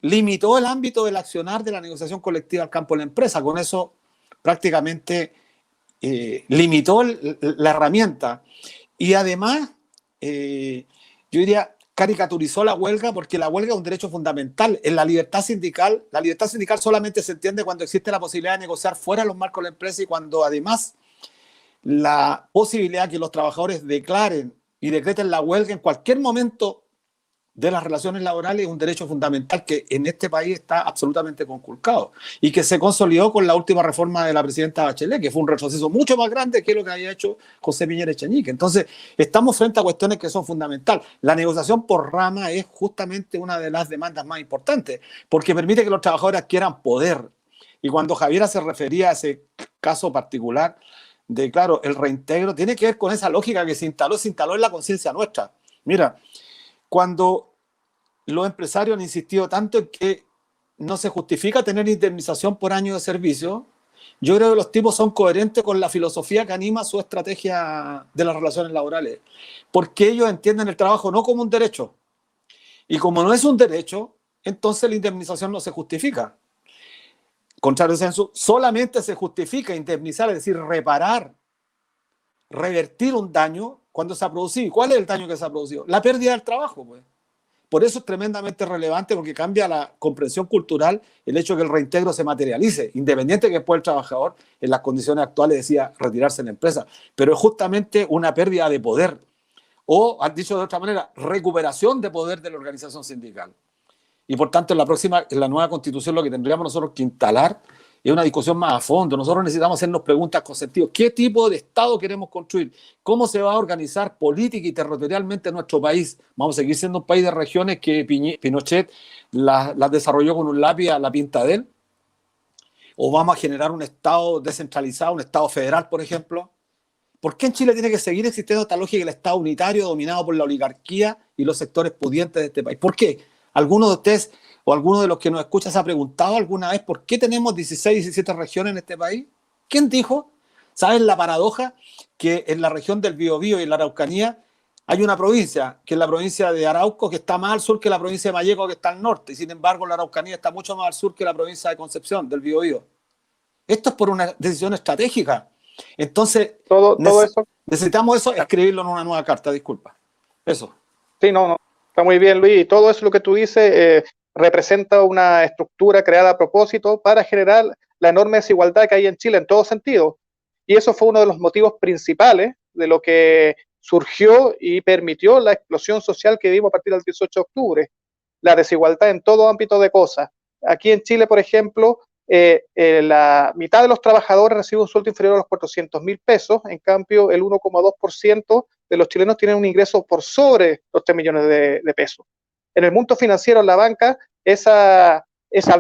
limitó el ámbito del accionar de la negociación colectiva al campo de la empresa. Con eso prácticamente limitó la herramienta. Y además, yo diría, caricaturizó la huelga, porque la huelga es un derecho fundamental. En la libertad sindical solamente se entiende cuando existe la posibilidad de negociar fuera de los marcos de la empresa y cuando además la posibilidad que los trabajadores declaren y decreten la huelga en cualquier momento de las relaciones laborales es un derecho fundamental que en este país está absolutamente conculcado y que se consolidó con la última reforma de la presidenta Bachelet, que fue un retroceso mucho más grande que lo que había hecho José Piñera Echenique. Entonces, estamos frente a cuestiones que son fundamentales. La negociación por rama es justamente una de las demandas más importantes, porque permite que los trabajadores adquieran poder. Y cuando Javiera se refería a ese caso particular de, claro, el reintegro, tiene que ver con esa lógica que se instaló en la conciencia nuestra. Mira, cuando los empresarios han insistido tanto en que no se justifica tener indemnización por año de servicio, yo creo que los tipos son coherentes con la filosofía que anima su estrategia de las relaciones laborales, porque ellos entienden el trabajo no como un derecho, y como no es un derecho, entonces la indemnización no se justifica. Contrario censo, solamente se justifica indemnizar, es decir, reparar, revertir un daño cuando se ha producido. ¿Y cuál es el daño que se ha producido? La pérdida del trabajo, pues. Por eso es tremendamente relevante, porque cambia la comprensión cultural el hecho de que el reintegro se materialice, independiente que después el trabajador en las condiciones actuales decida retirarse de la empresa. Pero es justamente una pérdida de poder, o, dicho de otra manera, recuperación de poder de la organización sindical. Y por tanto, en la nueva constitución lo que tendríamos nosotros que instalar es una discusión más a fondo. Nosotros necesitamos hacernos preguntas con sentido. ¿Qué tipo de Estado queremos construir? ¿Cómo se va a organizar política y territorialmente nuestro país? ¿Vamos a seguir siendo un país de regiones que Pinochet las desarrolló con un lápiz a la pinta de él? ¿O vamos a generar un Estado descentralizado, un Estado federal, por ejemplo? ¿Por qué en Chile tiene que seguir existiendo esta lógica del Estado unitario dominado por la oligarquía y los sectores pudientes de este país? ¿Por qué? ¿Alguno de ustedes o alguno de los que nos escucha se ha preguntado alguna vez por qué tenemos 16, 17 regiones en este país? ¿Quién dijo? ¿Saben la paradoja? Que en la región del Biobío y en la Araucanía hay una provincia, que es la provincia de Arauco, que está más al sur que la provincia de Malleco, que está al norte, y sin embargo la Araucanía está mucho más al sur que la provincia de Concepción, del Biobío. Esto es por una decisión estratégica. Entonces, todo eso. Necesitamos eso, escribirlo en una nueva carta, disculpa. Eso. Sí, no, está muy bien, Luis. Y todo eso lo que tú dices representa una estructura creada a propósito para generar la enorme desigualdad que hay en Chile en todo sentido. Y eso fue uno de los motivos principales de lo que surgió y permitió la explosión social que vimos a partir del 18 de octubre. La desigualdad en todo ámbito de cosas. Aquí en Chile, por ejemplo, la mitad de los trabajadores recibe un sueldo inferior a los 400.000 pesos, en cambio el 1,2% de los chilenos tienen un ingreso por sobre los 3 millones de pesos. En el mundo financiero, en la banca, esa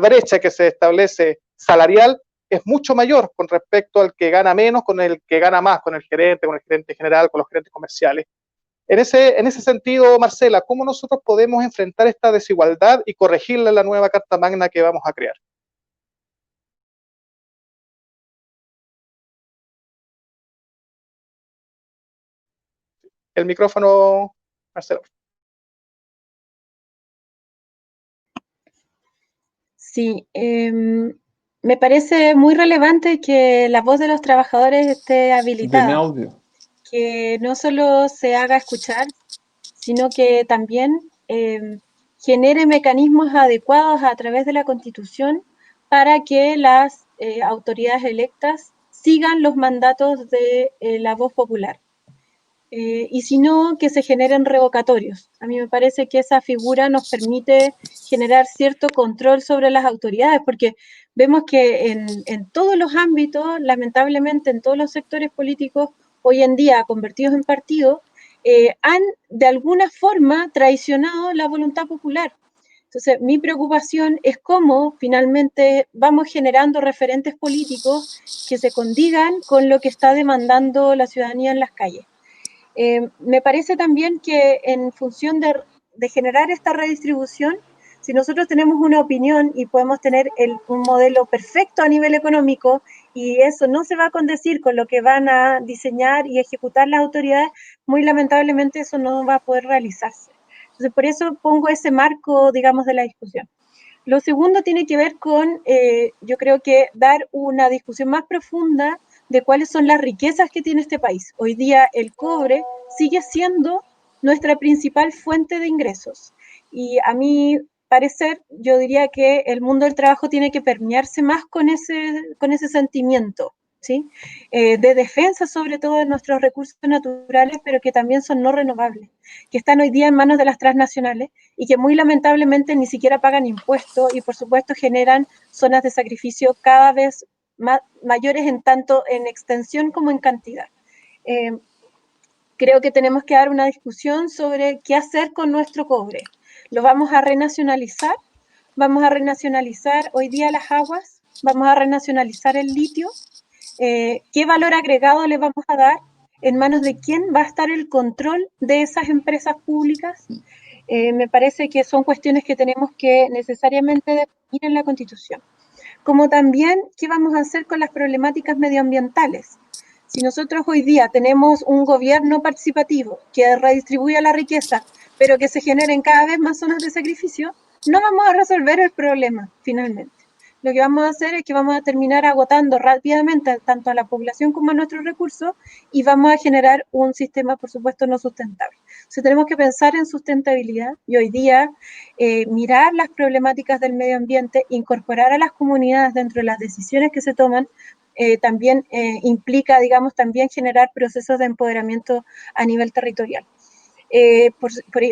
brecha que se establece salarial es mucho mayor con respecto al que gana menos, con el que gana más, con el gerente general, con los gerentes comerciales. En ese sentido, Marcela, ¿cómo nosotros podemos enfrentar esta desigualdad y corregirla en la nueva Carta Magna que vamos a crear? El micrófono, Marcelo. Sí, me parece muy relevante que la voz de los trabajadores esté habilitada. De mi audio. Que no solo se haga escuchar, sino que también genere mecanismos adecuados a través de la Constitución para que las autoridades electas sigan los mandatos de la voz popular. Y si no, que se generen revocatorios. A mí me parece que esa figura nos permite generar cierto control sobre las autoridades, porque vemos que en todos los ámbitos, lamentablemente en todos los sectores políticos, hoy en día convertidos en partidos, han de alguna forma traicionado la voluntad popular. Entonces, mi preocupación es cómo finalmente vamos generando referentes políticos que se condigan con lo que está demandando la ciudadanía en las calles. Me parece también que en función de generar esta redistribución, si nosotros tenemos una opinión y podemos tener un modelo perfecto a nivel económico y eso no se va a condecir con lo que van a diseñar y ejecutar las autoridades, muy lamentablemente eso no va a poder realizarse. Entonces, por eso pongo ese marco, digamos, de la discusión. Lo segundo tiene que ver con, yo creo que dar una discusión más profunda de cuáles son las riquezas que tiene este país. Hoy día el cobre sigue siendo nuestra principal fuente de ingresos. Y a mi parecer, yo diría que el mundo del trabajo tiene que permearse más con ese sentimiento, ¿sí? De defensa sobre todo de nuestros recursos naturales, pero que también son no renovables, que están hoy día en manos de las transnacionales y que muy lamentablemente ni siquiera pagan impuestos y por supuesto generan zonas de sacrificio cada vez mayores en tanto en extensión como en cantidad. Creo que tenemos que dar una discusión sobre qué hacer con nuestro cobre. ¿Lo vamos a renacionalizar? ¿Vamos a renacionalizar hoy día las aguas? ¿Vamos a renacionalizar el litio? ¿Qué valor agregado le vamos a dar? ¿En manos de quién va a estar el control de esas empresas públicas? Me parece que son cuestiones que tenemos que necesariamente definir en la Constitución. Como también, ¿qué vamos a hacer con las problemáticas medioambientales? Si nosotros hoy día tenemos un gobierno participativo que redistribuye la riqueza, pero que se generen cada vez más zonas de sacrificio, no vamos a resolver el problema, finalmente. Lo que vamos a hacer es que vamos a terminar agotando rápidamente tanto a la población como a nuestros recursos y vamos a generar un sistema, por supuesto, no sustentable. Entonces, tenemos que pensar en sustentabilidad y hoy día mirar las problemáticas del medio ambiente, incorporar a las comunidades dentro de las decisiones que se toman, también implica, también generar procesos de empoderamiento a nivel territorial.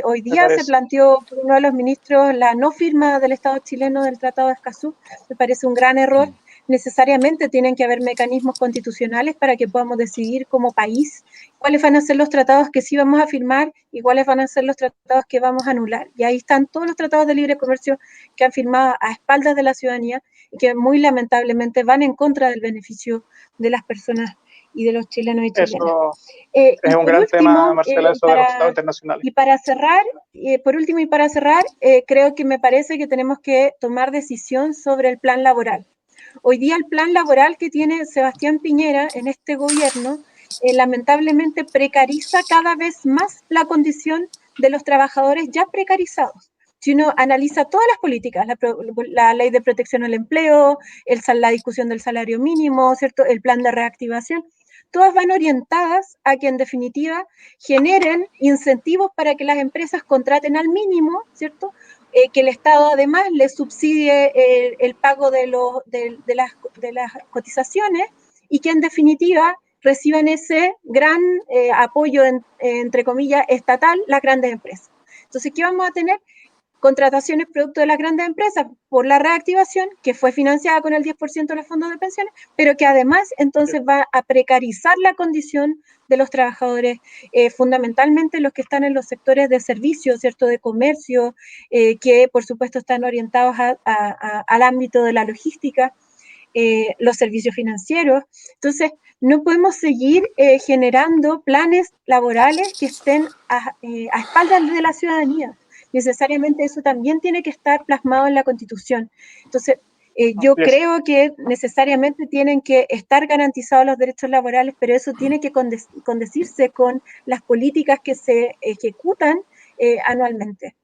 Hoy día se planteó por uno de los ministros la no firma del Estado chileno del Tratado de Escazú. Me parece un gran error. Necesariamente tienen que haber mecanismos constitucionales para que podamos decidir como país cuáles van a ser los tratados que sí vamos a firmar y cuáles van a ser los tratados que vamos a anular. Y ahí están todos los tratados de libre comercio que han firmado a espaldas de la ciudadanía y que muy lamentablemente van en contra del beneficio de las personas y de los chilenos y chilenas. Eso es un gran tema, Marcela, eso de los tratados internacionales. Y para cerrar, por último y para cerrar, creo que me parece que tenemos que tomar decisión sobre el plan laboral. Hoy día el plan laboral que tiene Sebastián Piñera en este gobierno lamentablemente precariza cada vez más la condición de los trabajadores ya precarizados. Si uno analiza todas las políticas, la ley de protección al empleo, la discusión del salario mínimo, ¿cierto? El plan de reactivación, todas van orientadas a que en definitiva generen incentivos para que las empresas contraten al mínimo, ¿cierto? Que el Estado además les subsidie el pago de las cotizaciones y que en definitiva reciban ese gran apoyo, entre comillas, estatal, las grandes empresas. Entonces, ¿qué vamos a tener? Contrataciones producto de las grandes empresas por la reactivación, que fue financiada con el 10% de los fondos de pensiones, pero que además entonces va a precarizar la condición de los trabajadores, fundamentalmente los que están en los sectores de servicios, ¿cierto?, de comercio, que por supuesto están orientados al ámbito de la logística, los servicios financieros. Entonces, no podemos seguir generando planes laborales que estén a espaldas de la ciudadanía. Necesariamente eso también tiene que estar plasmado en la Constitución. Entonces, yo creo que necesariamente tienen que estar garantizados los derechos laborales, pero eso tiene que condecirse con las políticas que se ejecutan anualmente.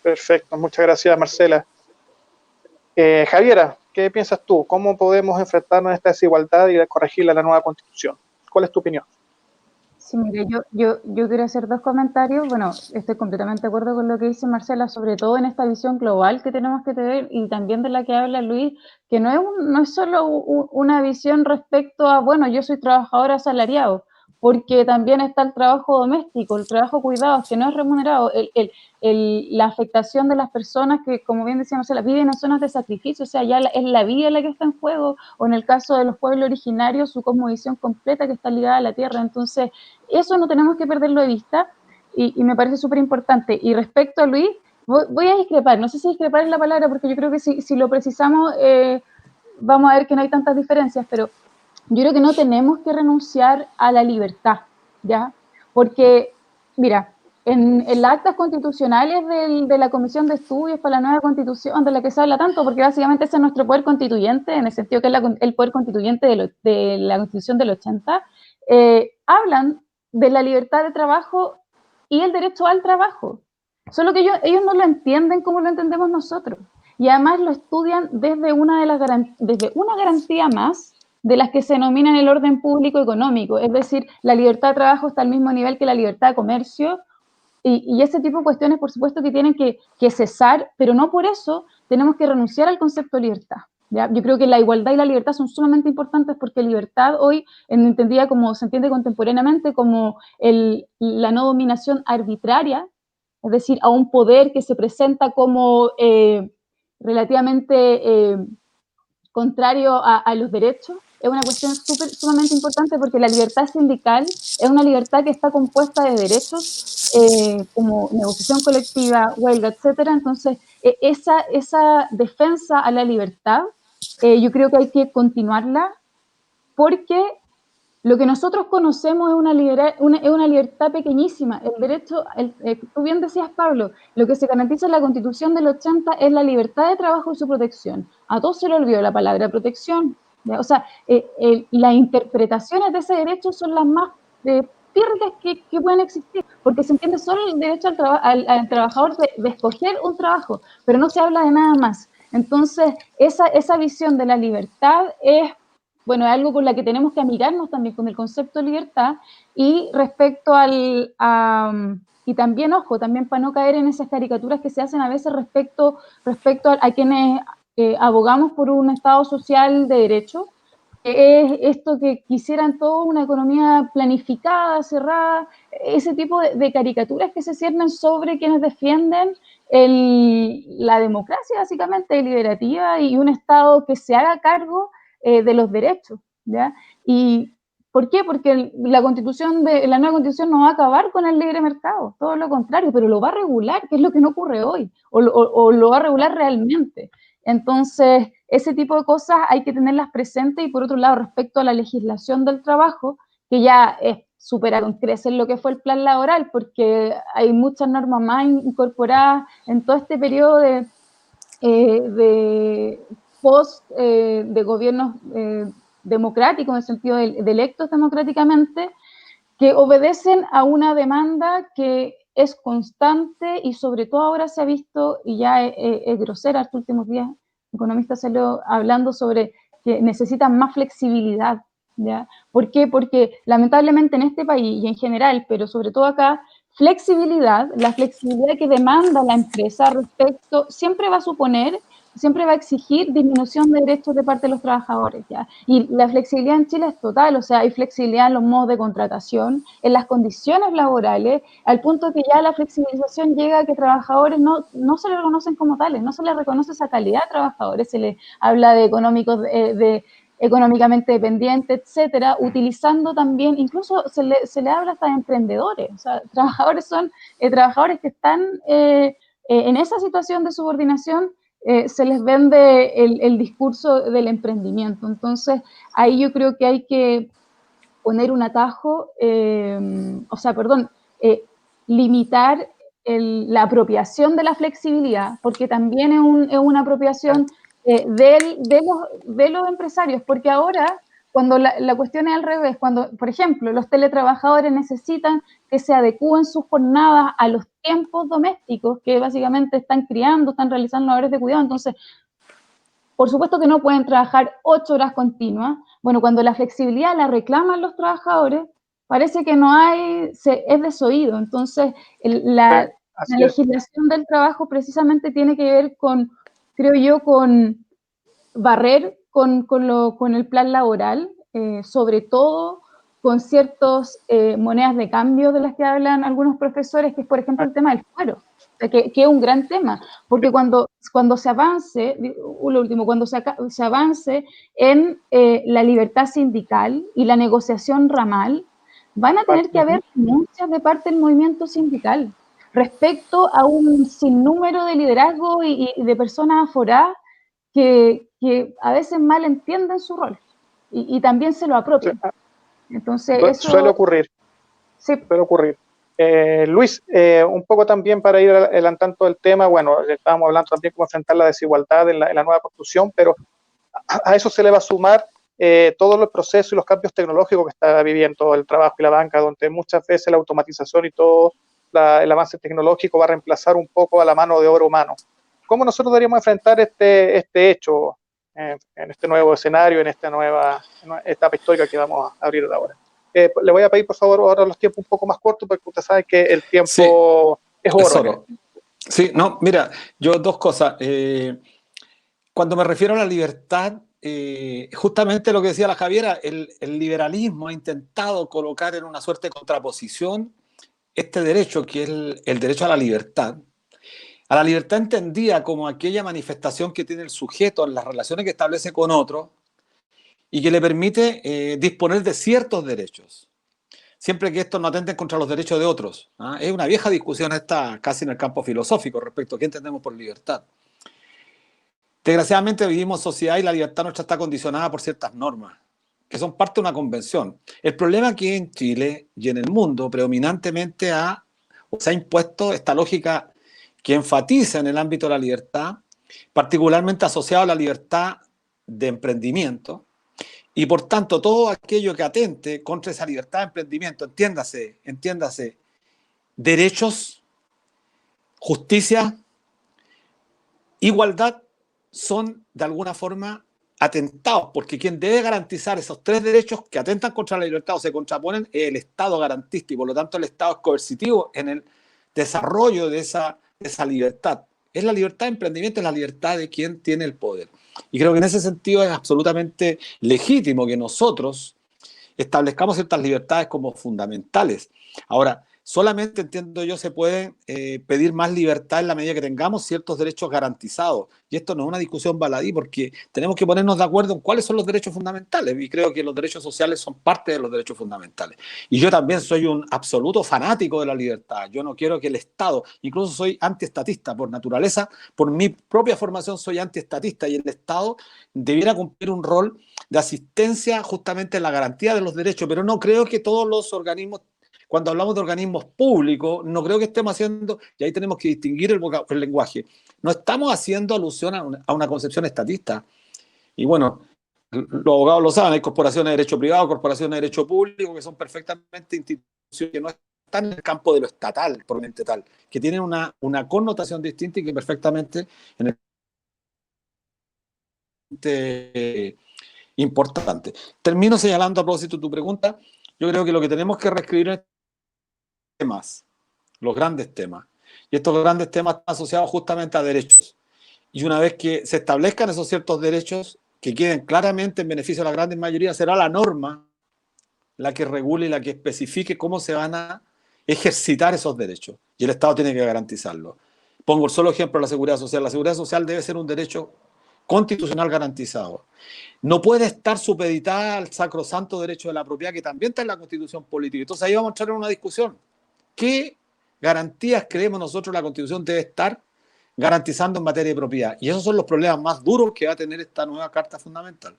Perfecto, muchas gracias, Marcela. Javiera, ¿qué piensas tú? ¿Cómo podemos enfrentarnos a esta desigualdad y corregirla en la nueva Constitución? ¿Cuál es tu opinión? Sí, mire, yo quiero hacer dos comentarios. Bueno, estoy completamente de acuerdo con lo que dice Marcela, sobre todo en esta visión global que tenemos que tener y también de la que habla Luis, que no es solo una visión respecto a, bueno, yo soy trabajador asalariado, porque también está el trabajo doméstico, el trabajo cuidados, que no es remunerado, la afectación de las personas que, como bien decíamos, viven en zonas de sacrificio, o sea, ya es la vida la que está en juego, o en el caso de los pueblos originarios, su cosmovisión completa que está ligada a la tierra. Entonces, eso no tenemos que perderlo de vista, y me parece súper importante. Y respecto a Luis, voy a discrepar, no sé si discrepar es la palabra, porque yo creo que si lo precisamos, vamos a ver que no hay tantas diferencias, pero yo creo que no tenemos que renunciar a la libertad, ¿ya? Porque, mira, en las actas constitucionales de la Comisión de Estudios para la nueva Constitución, de la que se habla tanto, porque básicamente ese es nuestro poder constituyente, en el sentido que es el poder constituyente de la Constitución del 80, hablan de la libertad de trabajo y el derecho al trabajo. Solo que ellos no lo entienden como lo entendemos nosotros. Y además lo estudian desde una garantía más de las que se denominan el orden público económico, es decir, la libertad de trabajo está al mismo nivel que la libertad de comercio, y ese tipo de cuestiones, por supuesto, que tienen que cesar, pero no por eso tenemos que renunciar al concepto de libertad, ¿ya? Yo creo que la igualdad y la libertad son sumamente importantes, porque libertad hoy, entendida como se entiende contemporáneamente, como la no dominación arbitraria, es decir, a un poder que se presenta como relativamente contrario a los derechos, es una cuestión sumamente importante, porque la libertad sindical es una libertad que está compuesta de derechos como negociación colectiva, huelga, etcétera. Entonces, esa defensa a la libertad, yo creo que hay que continuarla, porque lo que nosotros conocemos es una libertad pequeñísima. El derecho, tú bien decías, Pablo, lo que se garantiza en la Constitución del 80 es la libertad de trabajo y su protección. A todos se le olvidó la palabra protección, ¿ya? O sea, las interpretaciones de ese derecho son las más pírricas que pueden existir, porque se entiende solo el derecho al trabajador de escoger un trabajo, pero no se habla de nada más. Entonces, esa visión de la libertad es algo con la que tenemos que amigarnos también, con el concepto de libertad. Y respecto y también, ojo, también para no caer en esas caricaturas que se hacen a veces respecto a quienes abogamos por un Estado social de derecho, es esto que quisieran toda una economía planificada, cerrada, ese tipo de caricaturas que se ciernen sobre quienes defienden la democracia, básicamente, deliberativa, y un Estado que se haga cargo de los derechos, ¿ya? ¿Y por qué? Porque la nueva Constitución no va a acabar con el libre mercado, todo lo contrario, pero lo va a regular, que es lo que no ocurre hoy, o lo va a regular realmente. Entonces, ese tipo de cosas hay que tenerlas presentes. Y por otro lado, respecto a la legislación del trabajo, que ya supera con creces lo que fue el plan laboral, porque hay muchas normas más incorporadas en todo este periodo de de gobiernos democráticos, en el sentido de electos democráticamente, que obedecen a una demanda que es constante, y sobre todo ahora se ha visto, y ya es grosera. Estos últimos días economistas salió hablando sobre que necesitan más flexibilidad, ¿ya? ¿Por qué? Porque lamentablemente en este país y en general, pero sobre todo acá, la flexibilidad que demanda la empresa siempre va a suponer, siempre va a exigir disminución de derechos de parte de los trabajadores, ¿ya? Y la flexibilidad en Chile es total, o sea, hay flexibilidad en los modos de contratación, en las condiciones laborales, al punto que ya la flexibilización llega a que trabajadores no se les reconocen como tales, no se les reconoce esa calidad de trabajadores, se les habla de económicamente dependientes, etcétera, utilizando también, incluso se le habla hasta de emprendedores, o sea, trabajadores que están en esa situación de subordinación. Se les vende el discurso del emprendimiento. Entonces, ahí yo creo que hay que poner un atajo, limitar la apropiación de la flexibilidad, porque también es una apropiación de los empresarios, porque ahora, cuando la cuestión es al revés, cuando, por ejemplo, los teletrabajadores necesitan que se adecúen sus jornadas a los tiempos domésticos, que básicamente están criando, están realizando labores de cuidado, entonces, por supuesto que no pueden trabajar 8 horas continuas. Bueno, cuando la flexibilidad la reclaman los trabajadores, parece que es desoído. Entonces, la legislación del trabajo precisamente tiene que ver con, creo yo, con barrer con el plan laboral, sobre todo con ciertas monedas de cambio de las que hablan algunos profesores, que es, por ejemplo, el tema del fuero, que es un gran tema, porque cuando se avance, lo último, cuando se avance en la libertad sindical y la negociación ramal, van a tener que haber denuncias de parte del movimiento sindical respecto a un sinnúmero de liderazgo y de personas aforadas que a veces mal entienden su rol y también se lo apropian. Entonces, eso suele ocurrir. Sí. Suele ocurrir. Luis, un poco también para ir adelantando el tema, bueno, estábamos hablando también cómo enfrentar la desigualdad en la nueva Constitución, pero a eso se le va a sumar todos los procesos y los cambios tecnológicos que está viviendo el trabajo y la banca, donde muchas veces la automatización y todo el avance tecnológico va a reemplazar un poco a la mano de obra humana. ¿Cómo nosotros deberíamos enfrentar este hecho en este nuevo escenario, en esta nueva etapa histórica que vamos a abrir ahora? Le voy a pedir, por favor, ahora los tiempos un poco más cortos, porque usted sabe que el tiempo es oro. Sí, no, mira, yo dos cosas. Cuando me refiero a la libertad, justamente lo que decía la Javiera, el liberalismo ha intentado colocar en una suerte de contraposición este derecho, que es el derecho a la libertad entendida como aquella manifestación que tiene el sujeto en las relaciones que establece con otro y que le permite disponer de ciertos derechos, siempre que estos no atenten contra los derechos de otros. ¿Ah? Es una vieja discusión esta casi en el campo filosófico respecto a qué entendemos por libertad. Desgraciadamente vivimos en sociedad y la libertad nuestra está condicionada por ciertas normas, que son parte de una convención. El problema aquí en Chile y en el mundo predominantemente se ha impuesto esta lógica que enfatiza en el ámbito de la libertad, particularmente asociado a la libertad de emprendimiento, y por tanto todo aquello que atente contra esa libertad de emprendimiento, entiéndase, derechos, justicia, igualdad, son de alguna forma atentados, porque quien debe garantizar esos tres derechos que atentan contra la libertad o se contraponen es el Estado garantista, y por lo tanto el Estado es coercitivo en el desarrollo de esa libertad. Es la libertad de emprendimiento, es la libertad de quien tiene el poder. Y creo que en ese sentido es absolutamente legítimo que nosotros establezcamos ciertas libertades como fundamentales. Ahora, solamente, entiendo yo, se puede pedir más libertad en la medida que tengamos ciertos derechos garantizados. Y esto no es una discusión baladí, porque tenemos que ponernos de acuerdo en cuáles son los derechos fundamentales. Y creo que los derechos sociales son parte de los derechos fundamentales. Y yo también soy un absoluto fanático de la libertad. Yo no quiero que el Estado, incluso soy antiestatista por naturaleza, por mi propia formación soy antiestatista, y el Estado debiera cumplir un rol de asistencia justamente en la garantía de los derechos, pero no creo que todos los organismos, cuando hablamos de organismos públicos, no creo que estemos haciendo, y ahí tenemos que distinguir el lenguaje, no estamos haciendo alusión a una concepción estatista. Y bueno, los abogados lo saben, hay corporaciones de derecho privado, corporaciones de derecho público, que son perfectamente instituciones que no están en el campo de lo estatal, probablemente tal, que tienen una connotación distinta y que perfectamente en el importante. Termino señalando a propósito de tu pregunta, yo creo que lo que tenemos que reescribir es temas, los grandes temas. Y estos grandes temas están asociados justamente a derechos. Y una vez que se establezcan esos ciertos derechos, que queden claramente en beneficio de la gran mayoría, será la norma la que regule y la que especifique cómo se van a ejercitar esos derechos. Y el Estado tiene que garantizarlo. Pongo el solo ejemplo de la seguridad social. La seguridad social debe ser un derecho constitucional garantizado. No puede estar supeditada al sacrosanto derecho de la propiedad, que también está en la Constitución política. Entonces ahí vamos a entrar en una discusión. ¿Qué garantías creemos nosotros la Constitución debe estar garantizando en materia de propiedad? Y esos son los problemas más duros que va a tener esta nueva Carta Fundamental.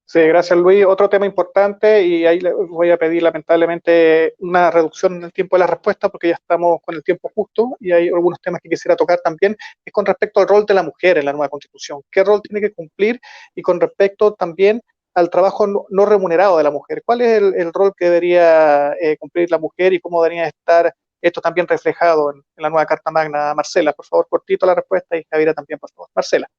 Sí, gracias Luis. Otro tema importante, y ahí le voy a pedir lamentablemente una reducción en el tiempo de la respuesta, porque ya estamos con el tiempo justo, y hay algunos temas que quisiera tocar también, es con respecto al rol de la mujer en la nueva Constitución. ¿Qué rol tiene que cumplir? Y con respecto también al trabajo no remunerado de la mujer. ¿Cuál es el rol que debería cumplir la mujer y cómo debería estar esto también reflejado en la nueva Carta Magna? Marcela, por favor, cortito la respuesta, y Javiera también, por favor. Marcela.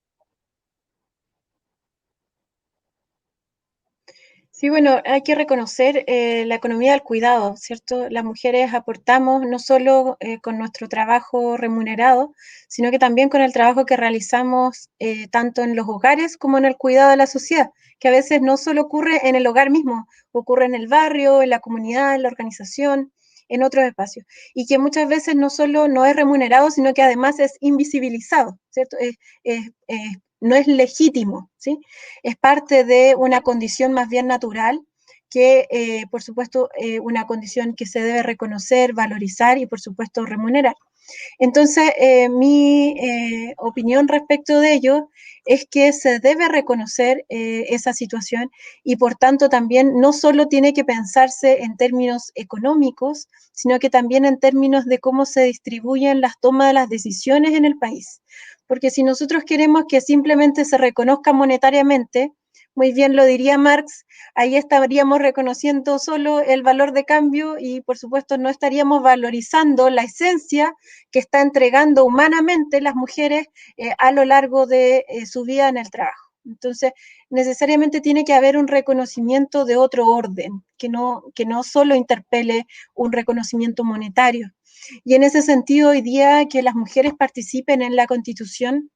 Sí, bueno, hay que reconocer la economía del cuidado, ¿cierto? Las mujeres aportamos no solo con nuestro trabajo remunerado, sino que también con el trabajo que realizamos tanto en los hogares como en el cuidado de la sociedad, que a veces no solo ocurre en el hogar mismo, ocurre en el barrio, en la comunidad, en la organización, en otros espacios, y que muchas veces no solo no es remunerado, sino que además es invisibilizado, ¿cierto? No es legítimo, ¿sí? Es parte de una condición más bien natural que, por supuesto, una condición que se debe reconocer, valorizar y, por supuesto, remunerar. Entonces, mi opinión respecto de ello es que se debe reconocer esa situación y, por tanto, también no solo tiene que pensarse en términos económicos, sino que también en términos de cómo se distribuyen las tomas de las decisiones en el país. Porque si nosotros queremos que simplemente se reconozca monetariamente, muy bien lo diría Marx, ahí estaríamos reconociendo solo el valor de cambio y, por supuesto, no estaríamos valorizando la esencia que está entregando humanamente las mujeres a lo largo de su vida en el trabajo. Entonces, necesariamente tiene que haber un reconocimiento de otro orden, que no solo interpele un reconocimiento monetario. Y en ese sentido, hoy día que las mujeres participen en la Constitución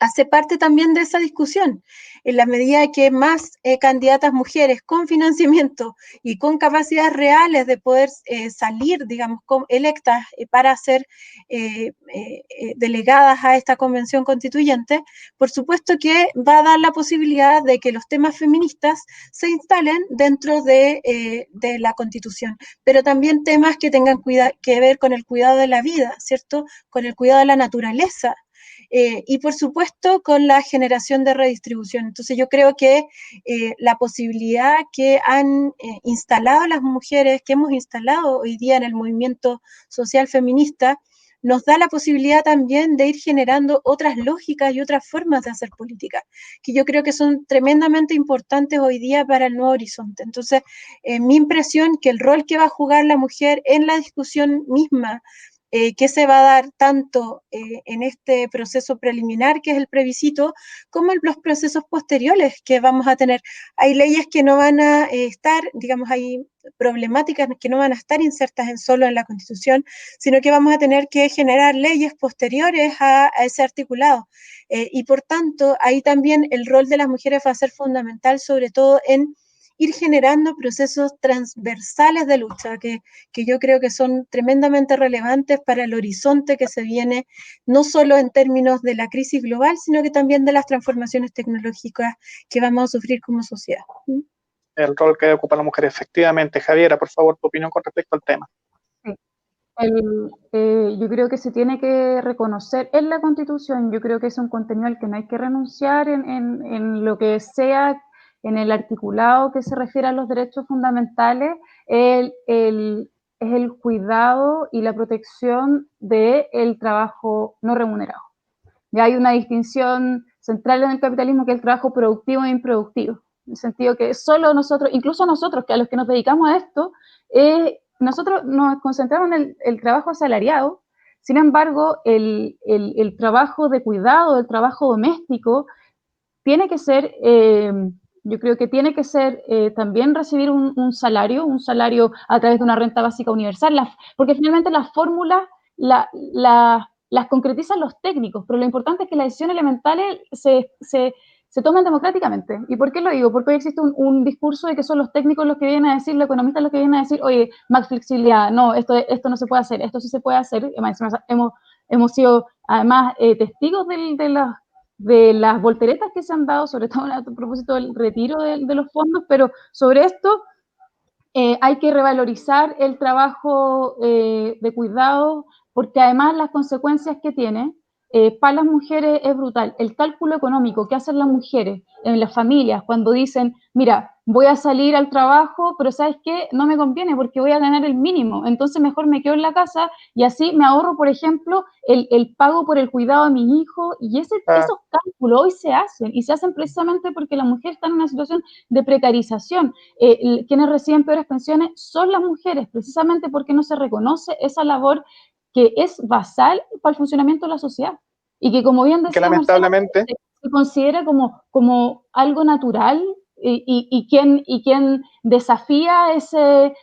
hace parte también de esa discusión. En la medida que más candidatas mujeres con financiamiento y con capacidades reales de poder salir, digamos, electas para ser delegadas a esta convención constituyente, por supuesto que va a dar la posibilidad de que los temas feministas se instalen dentro de la Constitución, pero también temas que tengan que ver con el cuidado de la vida, ¿cierto? Con el cuidado de la naturaleza, y por supuesto con la generación de redistribución. Entonces yo creo que la posibilidad que han instalado las mujeres, que hemos instalado hoy día en el movimiento social feminista, nos da la posibilidad también de ir generando otras lógicas y otras formas de hacer política, que yo creo que son tremendamente importantes hoy día para el nuevo horizonte. Entonces, mi impresión que el rol que va a jugar la mujer en la discusión misma, que se va a dar tanto en este proceso preliminar, que es el plebiscito, como en los procesos posteriores que vamos a tener. Hay leyes que no van a estar, digamos, hay problemáticas que no van a estar insertas solo en la Constitución, sino que vamos a tener que generar leyes posteriores a ese articulado. Y por tanto, ahí también el rol de las mujeres va a ser fundamental, sobre todo en ir generando procesos transversales de lucha que yo creo que son tremendamente relevantes para el horizonte que se viene, no solo en términos de la crisis global, sino que también de las transformaciones tecnológicas que vamos a sufrir como sociedad. El rol que ocupa la mujer, efectivamente. Javiera, por favor, tu opinión con respecto al tema. Sí. Yo creo que se tiene que reconocer en la Constitución, yo creo que es un contenido al que no hay que renunciar en lo que sea, en el articulado que se refiere a los derechos fundamentales, es el cuidado y la protección del trabajo no remunerado. Ya hay una distinción central en el capitalismo que es el trabajo productivo e improductivo, en el sentido que solo nosotros, incluso nosotros, que a los que nos dedicamos a esto, nosotros nos concentramos en el trabajo asalariado. Sin embargo, el trabajo de cuidado, el trabajo doméstico, tiene que ser, yo creo que tiene que ser también recibir un salario a través de una renta básica universal, porque finalmente las fórmulas las concretizan los técnicos, pero lo importante es que las decisiones elementales se toman democráticamente. ¿Y por qué lo digo? Porque hoy existe un discurso de que son los técnicos los que vienen a decir, los economistas los que vienen a decir, oye, más flexibilidad, no, esto no se puede hacer, esto sí se puede hacer. Hemos sido además testigos de las volteretas que se han dado, sobre todo a propósito del retiro de los fondos, pero sobre esto hay que revalorizar el trabajo de cuidado, porque además las consecuencias que tiene para las mujeres es brutal. El cálculo económico que hacen las mujeres en las familias cuando dicen, mira, voy a salir al trabajo, pero ¿sabes qué? No me conviene porque voy a ganar el mínimo, entonces mejor me quedo en la casa y así me ahorro, por ejemplo, el pago por el cuidado de mi hijo, y esos cálculos hoy se hacen, y se hacen precisamente porque la mujer está en una situación de precarización. Quienes reciben peores pensiones son las mujeres, precisamente porque no se reconoce esa labor que es basal para el funcionamiento de la sociedad, y que, como bien decía que lamentablemente Marcela, se considera como algo natural y quién desafía ese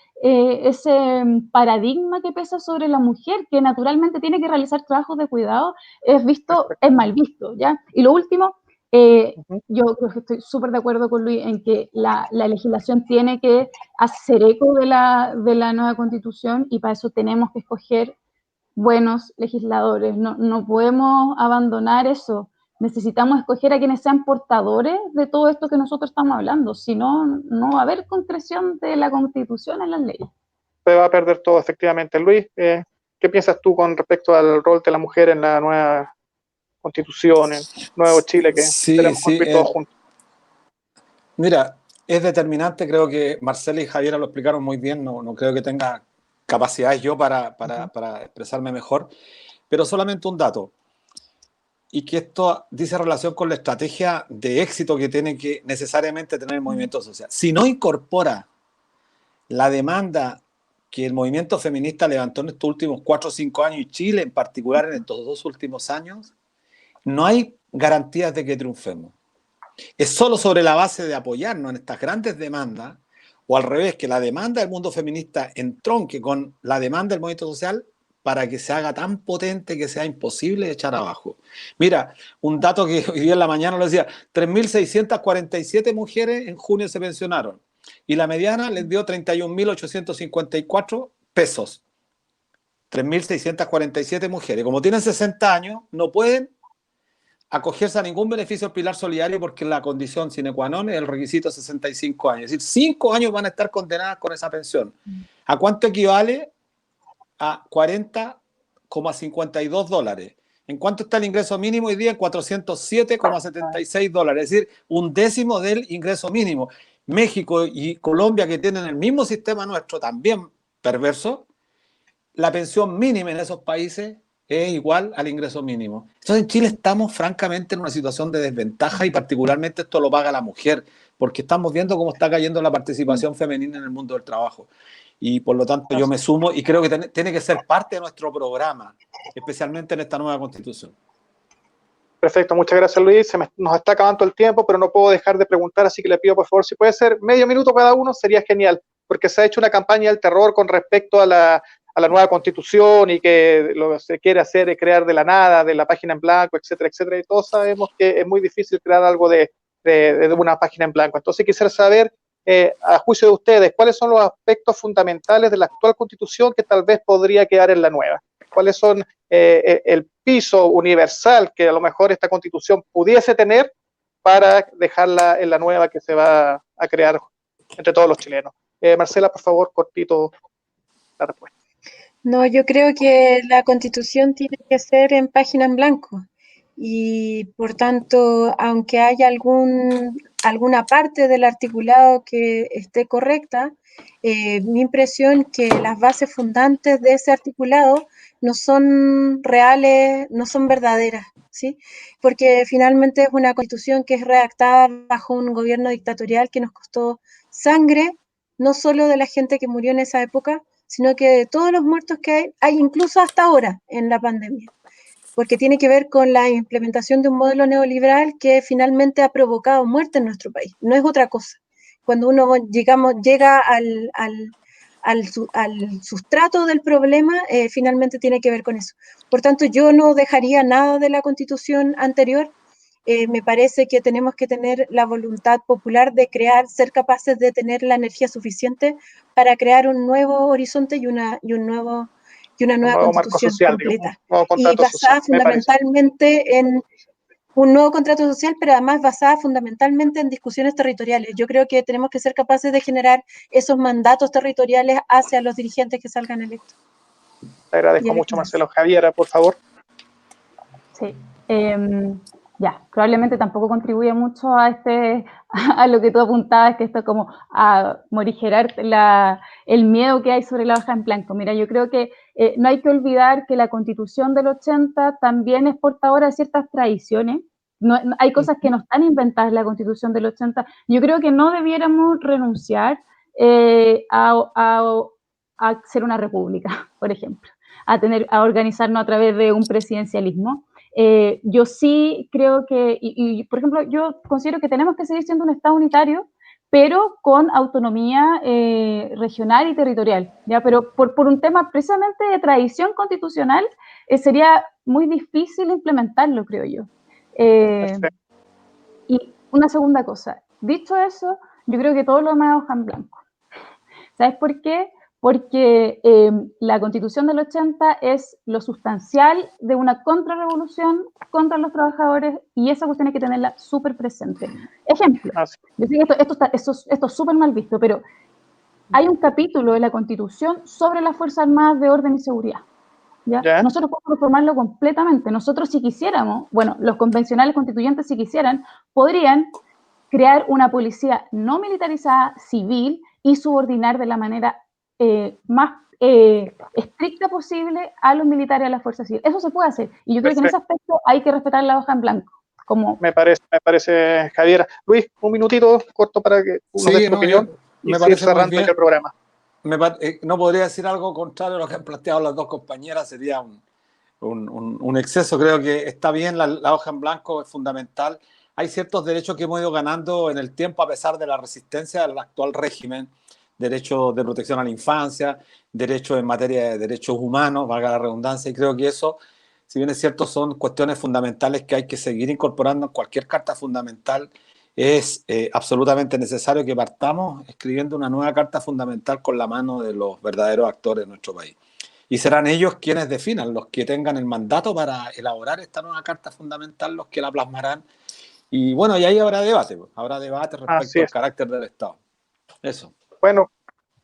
paradigma que pesa sobre la mujer, que naturalmente tiene que realizar trabajos de cuidado, es mal visto, ¿ya? Y lo último, yo creo que estoy súper de acuerdo con Luis en que la legislación tiene que hacer eco de la nueva Constitución, y para eso tenemos que escoger buenos legisladores. No podemos abandonar eso. Necesitamos escoger a quienes sean portadores de todo esto que nosotros estamos hablando, si no, no va a haber concreción de la Constitución en las leyes. Se va a perder todo, efectivamente. Luis, ¿qué piensas tú con respecto al rol de la mujer en la nueva Constitución, en nuevo Chile que queremos construir todos juntos? Mira, es determinante, creo que Marcela y Javiera lo explicaron muy bien, no creo que tenga capacidades yo para expresarme mejor, pero solamente un dato, y que esto dice relación con la estrategia de éxito que tiene que necesariamente tener el movimiento social. Si no incorpora la demanda que el movimiento feminista levantó en estos últimos 4 o 5 años, y Chile en particular en estos 2 últimos años, no hay garantías de que triunfemos. Es solo sobre la base de apoyarnos en estas grandes demandas, o al revés, que la demanda del mundo feminista entronque con la demanda del movimiento social para que se haga tan potente que sea imposible echar abajo. Mira, un dato que hoy día en la mañana lo decía, 3.647 mujeres en junio se pensionaron y la mediana les dio 31.854 pesos. 3.647 mujeres. Como tienen 60 años, no pueden acogerse a ningún beneficio del pilar solidario porque la condición sine qua non es el requisito de 65 años. Es decir, 5 años van a estar condenadas con esa pensión. ¿A cuánto equivale? A $40,52. ¿En cuánto está el ingreso mínimo hoy día? En $407,76. Es decir, un décimo del ingreso mínimo. México y Colombia, que tienen el mismo sistema nuestro, también perverso, la pensión mínima en esos países es igual al ingreso mínimo. Entonces en Chile estamos francamente en una situación de desventaja, y particularmente esto lo paga la mujer, porque estamos viendo cómo está cayendo la participación femenina en el mundo del trabajo. Y por lo tanto yo me sumo y creo que tiene que ser parte de nuestro programa, especialmente en esta nueva Constitución. Perfecto, muchas gracias Luis. Nos está acabando el tiempo, pero no puedo dejar de preguntar, así que le pido por favor, si puede ser medio minuto cada uno, sería genial, porque se ha hecho una campaña del terror con respecto a la nueva Constitución, y que lo que se quiere hacer es crear de la nada, de la página en blanco, etcétera, etcétera, y todos sabemos que es muy difícil crear algo de una página en blanco. Entonces quisiera saber, a juicio de ustedes, ¿cuáles son los aspectos fundamentales de la actual Constitución que tal vez podría quedar en la nueva? ¿Cuáles son el piso universal que a lo mejor esta Constitución pudiese tener para dejarla en la nueva que se va a crear entre todos los chilenos? Marcela, por favor, cortito la respuesta. No, yo creo que la Constitución tiene que ser en página en blanco, y por tanto, aunque haya alguna parte del articulado que esté correcta, mi impresión es que las bases fundantes de ese articulado no son reales, no son verdaderas, ¿sí? Porque finalmente es una Constitución que es redactada bajo un gobierno dictatorial que nos costó sangre, no solo de la gente que murió en esa época, sino que de todos los muertos que hay incluso hasta ahora en la pandemia, porque tiene que ver con la implementación de un modelo neoliberal que finalmente ha provocado muerte en nuestro país, no es otra cosa. Cuando uno llega al sustrato del problema, finalmente tiene que ver con eso. Por tanto, yo no dejaría nada de la Constitución anterior. Me parece que tenemos que tener la voluntad popular de ser capaces de tener la energía suficiente para crear un nuevo horizonte y una nueva Constitución completa, y basada fundamentalmente en un nuevo contrato social, pero además basada fundamentalmente en discusiones territoriales. Yo creo que tenemos que ser capaces de generar esos mandatos territoriales hacia los dirigentes que salgan electos. Te agradezco mucho, Marcelo. Javiera, por favor. Sí, probablemente tampoco contribuye mucho a lo que tú apuntabas, que esto es como a morigerar el miedo que hay sobre la hoja en blanco. Mira, yo creo que no hay que olvidar que la Constitución del 80 también es portadora de ciertas tradiciones. Hay cosas que no están inventadas en la Constitución del 80. Yo creo que no debiéramos renunciar a ser una república, por ejemplo, a organizarnos a través de un presidencialismo. Yo sí creo que, y por ejemplo, yo considero que tenemos que seguir siendo un Estado unitario, pero con autonomía regional y territorial, ¿ya? Pero por un tema precisamente de tradición constitucional, sería muy difícil implementarlo, creo yo. Y una segunda cosa, dicho eso, yo creo que todo lo demás es hoja en blanco. ¿Sabes por qué? Porque la Constitución del 80 es lo sustancial de una contrarrevolución contra los trabajadores, y esa cuestión hay que tenerla súper presente. Ejemplo, yo sé que esto es súper mal visto, pero hay un capítulo de la Constitución sobre las Fuerzas Armadas de Orden y Seguridad. ¿Ya? Nosotros podemos reformarlo completamente. Nosotros, si quisiéramos, bueno, los convencionales constituyentes, si quisieran, podrían crear una policía no militarizada, civil, y subordinar de la manera más estricta posible a los militares y a la fuerza civil. Eso se puede hacer, y yo creo que en ese aspecto hay que respetar la hoja en blanco. Como... Me parece, Javiera. Luis, un minutito corto para que nos des tu opinión y seguir cerrando ya el programa. No podría decir algo contrario a lo que han planteado las dos compañeras, sería un exceso. Creo que está bien, la hoja en blanco es fundamental. Hay ciertos derechos que hemos ido ganando en el tiempo a pesar de la resistencia al actual régimen, derechos de protección a la infancia, derechos en materia de derechos humanos, valga la redundancia, y creo que eso, si bien es cierto, son cuestiones fundamentales que hay que seguir incorporando en cualquier carta fundamental. Es absolutamente necesario que partamos escribiendo una nueva carta fundamental con la mano de los verdaderos actores de nuestro país. Y serán ellos quienes definan, los que tengan el mandato para elaborar esta nueva carta fundamental, los que la plasmarán. Y bueno, y ahí habrá debate respecto al carácter del Estado. Eso. Bueno,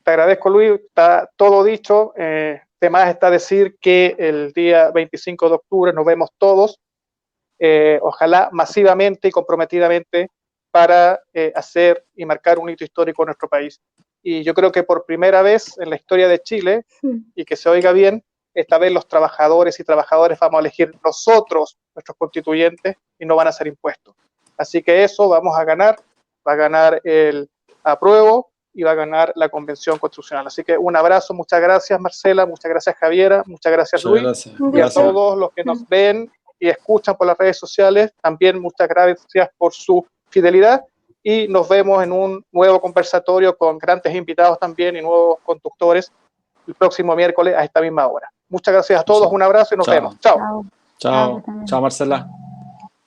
te agradezco, Luis, está todo dicho. Además está decir que el día 25 de octubre nos vemos todos, ojalá masivamente y comprometidamente, para hacer y marcar un hito histórico en nuestro país. Y yo creo que por primera vez en la historia de Chile, y que se oiga bien, esta vez los trabajadores y trabajadoras vamos a elegir nosotros, nuestros constituyentes, y no van a ser impuestos. Así que eso vamos a ganar, va a ganar el apruebo y va a ganar la Convención Constitucional. Así que un abrazo, muchas gracias Marcela, muchas gracias Javiera, muchas gracias Luis, y a todos los que nos ven y escuchan por las redes sociales, también muchas gracias por su fidelidad, y nos vemos en un nuevo conversatorio con grandes invitados también y nuevos conductores el próximo miércoles a esta misma hora. Muchas gracias a todos, un abrazo y nos vemos. Chao. Chao, Marcela.